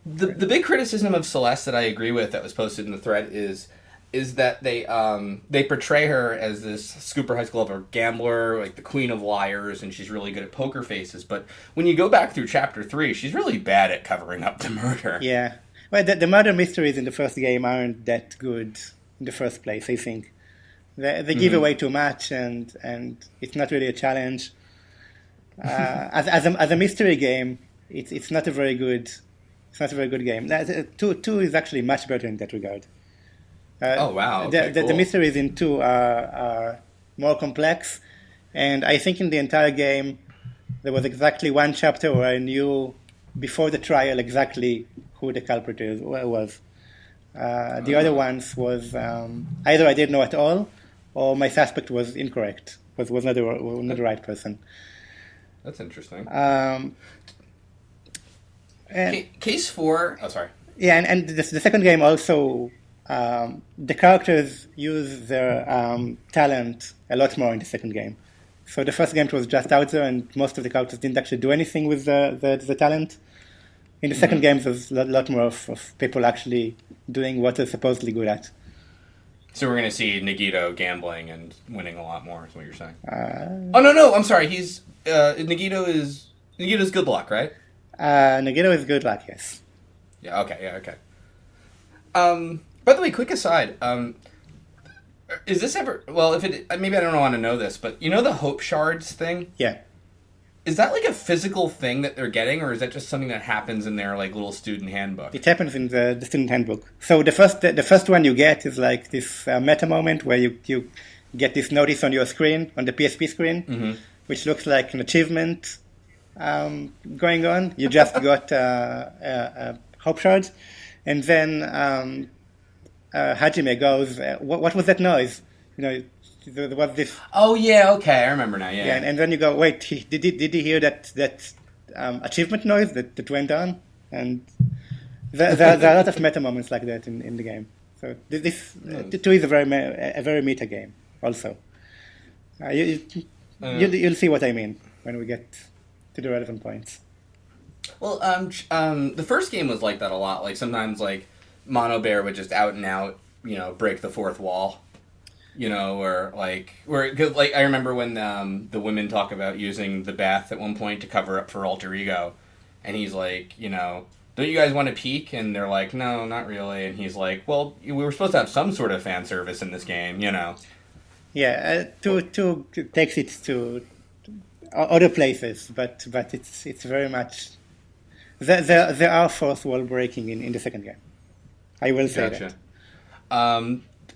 The big criticism of Celeste that I agree with that was posted in the thread is that they portray her as this super high school level gambler, like the queen of liars, and she's really good at poker faces. But when you go back through chapter 3, she's really bad at covering up the murder.
Yeah. Well, the murder mysteries in the first game aren't that good in the first place, I think. They give away too much, and it's not really a challenge. As a mystery game, it's not a very good game. 2 is actually much better in that regard.
Oh wow! Okay,
the mysteries in 2 are more complex, and I think in the entire game there was exactly one chapter where I knew before the trial exactly who the culprit was. The other ones was either I didn't know at all, or my suspect was incorrect, was not the right person.
That's interesting. Case 4. Oh, sorry.
Yeah, and the second game also, the characters use their talent a lot more in the second game. So the first game was just out there, and most of the characters didn't actually do anything with the talent. In the second game, there's a lot more of people actually doing what they're supposedly good at.
So we're going to see Nagito gambling and winning a lot more, is what you're saying. No, I'm sorry. Nagito's good luck, right?
Nagito is good luck, yes.
Yeah, okay. By the way, quick aside, is this ever... Well, if it... Maybe I don't want to know this, but you know the Hope Shards thing?
Yeah.
Is that like a physical thing that they're getting, or is that just something that happens in their like little student handbook?
It happens in the student handbook. So the first one you get is like this meta moment where you get this notice on your screen, on the PSP screen, which looks like an achievement going on. You just got Hope Shards, and then Hajime goes, "What was that noise?" There was this.
Oh yeah, okay, I remember now. Yeah,
and then you go, wait, did he hear that achievement noise that went on? And there are a lot of meta moments like that in the game. So this 2 is a very meta game. Also, you'll see what I mean when we get to the relevant points.
Well, the first game was like that a lot. Like sometimes, like Mono Bear would just out and out, break the fourth wall. Or like I remember when the women talk about using the bath at one point to cover up for alter ego, and he's like, don't you guys want to peek? And they're like, no, not really. And he's like, well, we were supposed to have some sort of fan service in this game,
Yeah, 2 takes it to other places, but it's very much there are fourth wall breaking in the second game. I will say that.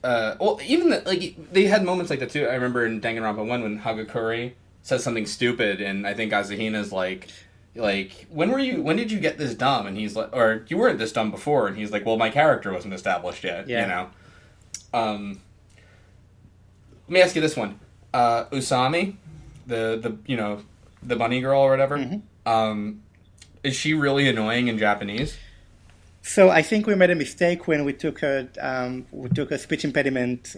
Well, even they had moments like that too. I remember in Danganronpa 1 when Hagakure says something stupid, and I think Azahina's like, when did you get this dumb? And he's like, or you weren't this dumb before, and he's like, well, my character wasn't established yet.
Yeah.
Let me ask you this one: Usami, the bunny girl or whatever. Is she really annoying in Japanese?
So I think we made a mistake when we took a speech impediment.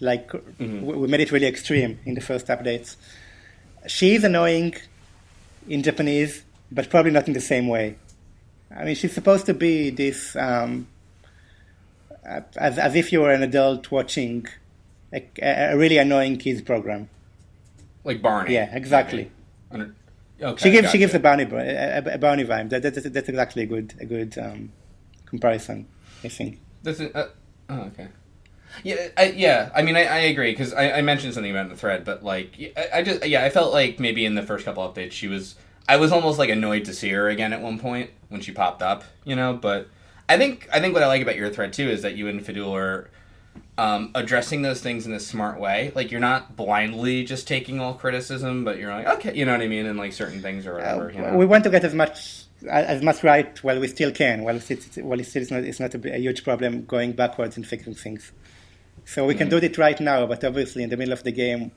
We made it really extreme in the first updates. She is annoying in Japanese, but probably not in the same way. I mean, she's supposed to be this as if you were an adult watching a really annoying kids program.
Like Barney.
Yeah, exactly.
Okay,
She gives a Barney vibe. That's exactly a good comparison, I think.
Okay. Yeah. I mean, I agree because I mentioned something about it in the thread, but like, I felt like maybe in the first couple updates I was almost like annoyed to see her again at one point when she popped up, But I think what I like about your thread too is that you and Fidul are addressing those things in a smart way. Like you're not blindly just taking all criticism, but you're like, okay, you know what I mean, and like certain things or whatever.
We want to get as much right while we still can. While it's not a huge problem going backwards and fixing things. So we can do it right now, but obviously in the middle of the game,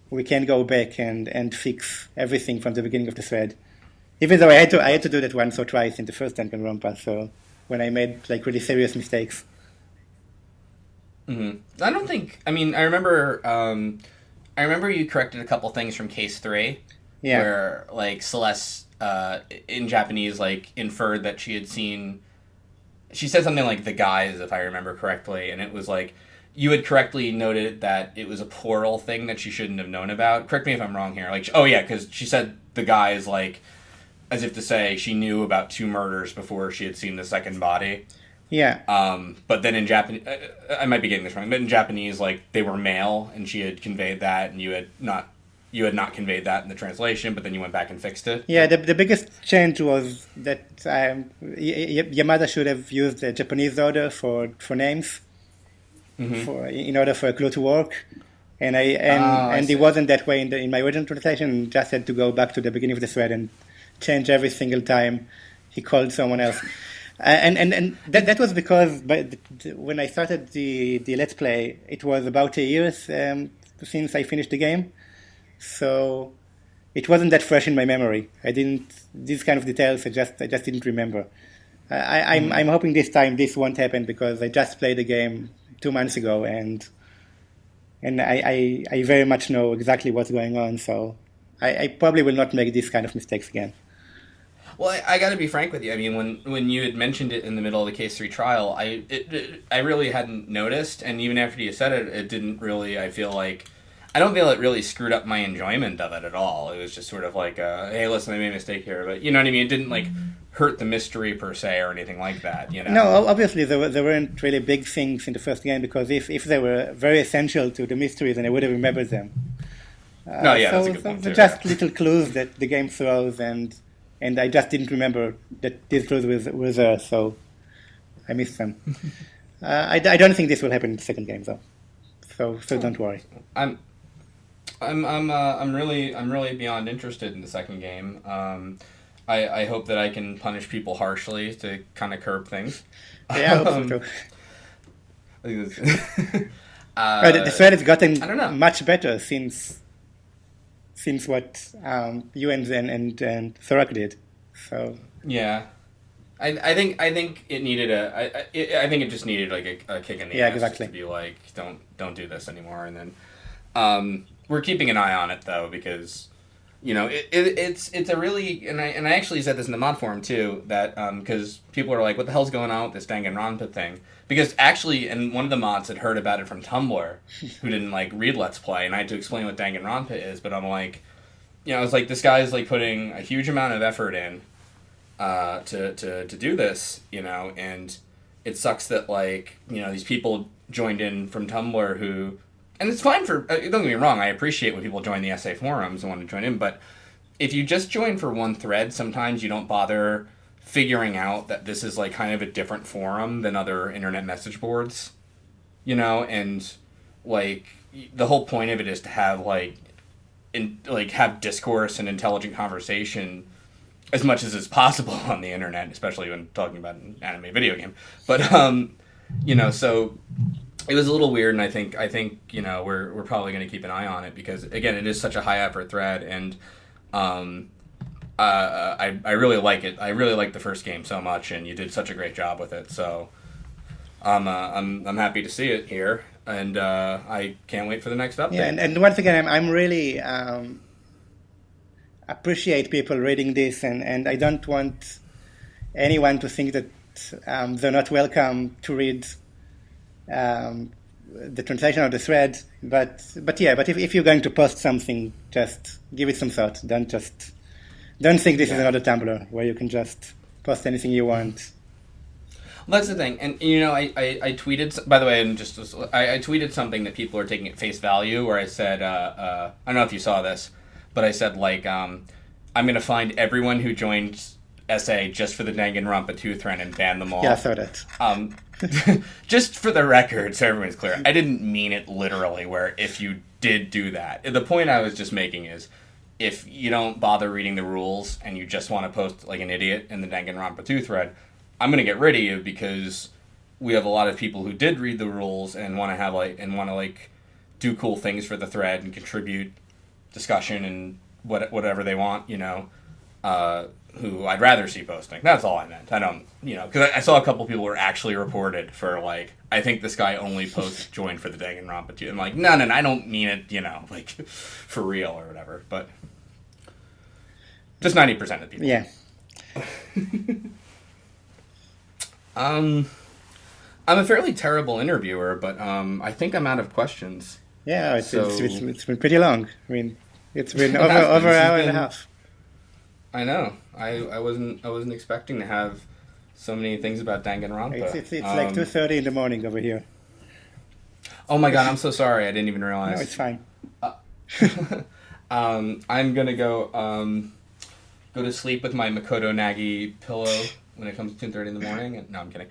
we can go back and fix everything from the beginning of the thread. Even though I had to do that once or twice in the first Danganronpa, so when I made like really serious mistakes.
I don't think. I mean, I remember you corrected a couple things from case 3, where like Celeste in Japanese like inferred that she had seen. She said something like "the guys," if I remember correctly, and it was like you had correctly noted that it was a plural thing that she shouldn't have known about. Correct me if I'm wrong here. Like, because she said "the guys" like as if to say she knew about 2 murders before she had seen the second body.
Yeah.
But then in Japanese, I might be getting this wrong, but in Japanese, like, they were male, and she had conveyed that, and you had not conveyed that in the translation, but then you went back and fixed it.
Yeah, the biggest change was that Yamada should have used the Japanese order for names, in order for a clue to work, and it wasn't that way in my original translation. Just had to go back to the beginning of the thread and change every single time he called someone else. And that was because when I started the Let's Play, it was about a year since I finished the game. So it wasn't that fresh in my memory. These kind of details I just didn't remember. I'm hoping this time this won't happen because I just played the game 2 months ago and I very much know exactly what's going on. So I probably will not make these kind of mistakes again.
Well, I got to be frank with you. I mean, when you had mentioned it in the middle of the Case 3 trial, I really hadn't noticed, and even after you said it, it didn't really, I don't feel it really screwed up my enjoyment of it at all. It was just sort of like, hey, listen, I made a mistake here, but you know what I mean? It didn't, like, hurt the mystery per se or anything like that,
No, obviously there weren't really big things in the first game, because if they were very essential to the mystery, then I would have remembered them.
That's a good point, too.
Just little clues that the game throws, and I just didn't remember that these clues were there, so I missed them. I don't think this will happen in the second game, though. So don't worry.
I'm really beyond interested in the second game. I hope that I can punish people harshly to kind of curb things.
Yeah, I hope so too. The thread has gotten much better since what you and Thorak did. So
yeah, I think it needed I think it just needed like a kick in the ass,
exactly,
to be like, don't do this anymore. And then we're keeping an eye on it though, because it's a really, and I actually said this in the mod forum too, that because people are like, what the hell's going on with this Danganronpa thing? Because actually, and one of the mods had heard about it from Tumblr, who didn't like read Let's Play, and I had to explain what Danganronpa is. But I'm like, I was like, this guy is like putting a huge amount of effort in to do this, and it sucks that like these people joined in from Tumblr who, and it's fine for, don't get me wrong, I appreciate when people join the SA forums and want to join in, but if you just join for one thread, sometimes you don't bother figuring out that this is like kind of a different forum than other internet message boards, and like the whole point of it is to have have discourse and intelligent conversation as much as is possible on the internet, especially when talking about an anime video game. But so it was a little weird, and I think we're probably going to keep an eye on it, because again, it is such a high effort thread, and I really like it. I really like the first game so much, and you did such a great job with it. So I'm happy to see it here, and I can't wait for the next update.
Yeah, and once again, I'm really appreciate people reading this, and I don't want anyone to think that they're not welcome to read the translation of the thread. But if you're going to post something, just give it some thought. Don't think this is another Tumblr where you can just post anything you want.
Well, that's the thing, and I tweeted. By the way, I tweeted something that people are taking at face value, where I said, I don't know if you saw this, but I said I'm going to find everyone who joined SA just for the Danganronpa 2 thread and ban them all.
Yeah, I saw that.
Just for the record, so everyone's clear, I didn't mean it literally. Where if you did do that, the point I was just making is, if you don't bother reading the rules and you just want to post like an idiot in the Danganronpa 2 thread, I'm gonna get rid of you, because we have a lot of people who did read the rules and want to do cool things for the thread and contribute discussion and whatever they want, who I'd rather see posting. That's all I meant. I don't, because I saw a couple people were actually reported for I think this guy only posts joined for the Danganronpa 2. I'm like, no, I don't mean it, for real or whatever, but just 90% of people.
Yeah.
I'm a fairly terrible interviewer, but I think I'm out of questions.
Yeah, it's been pretty long. I mean, it's been over an hour and a half.
I know. I wasn't expecting to have so many things about Danganronpa.
It's like 2:30 in the morning over here.
Oh my god, I'm so sorry. I didn't even realize.
No, it's fine.
I'm gonna go to sleep with my Makoto Nagi pillow when it comes to 2:30 in the morning. No, I'm kidding.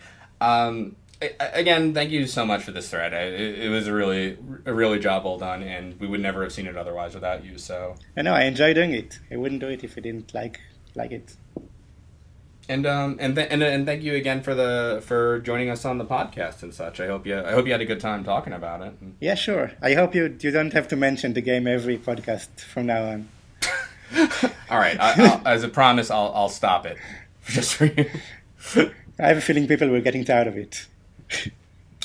Again, thank you so much for this thread. It was a really job well done, and we would never have seen it otherwise without you. So
I know, I enjoy doing it. I wouldn't do it if I didn't like it.
And thank you again for joining us on the podcast and such. I hope you had a good time talking about it.
Yeah, sure. I hope you don't have to mention the game every podcast from now on.
All right, as a promise, I'll stop it just for you.
I have a feeling people were getting tired of it.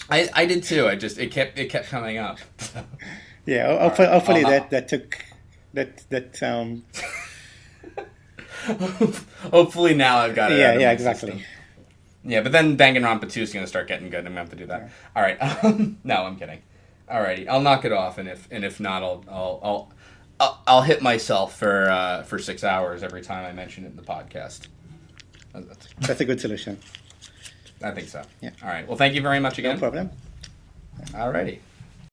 I did too. It kept coming up.
Yeah, hopefully that took.
Hopefully now I've got it.
Yeah, exactly.
System. Yeah, but then Danganronpa 2 is going to start getting good, and I'm going to have to do that. Yeah. All right. No, I'm kidding. Alrighty, I'll knock it off, and if not, I'll hit myself for 6 hours every time I mention it in the podcast.
That's a good solution.
I think so.
Yeah.
All right. Well, thank you very much again.
No problem.
Alrighty.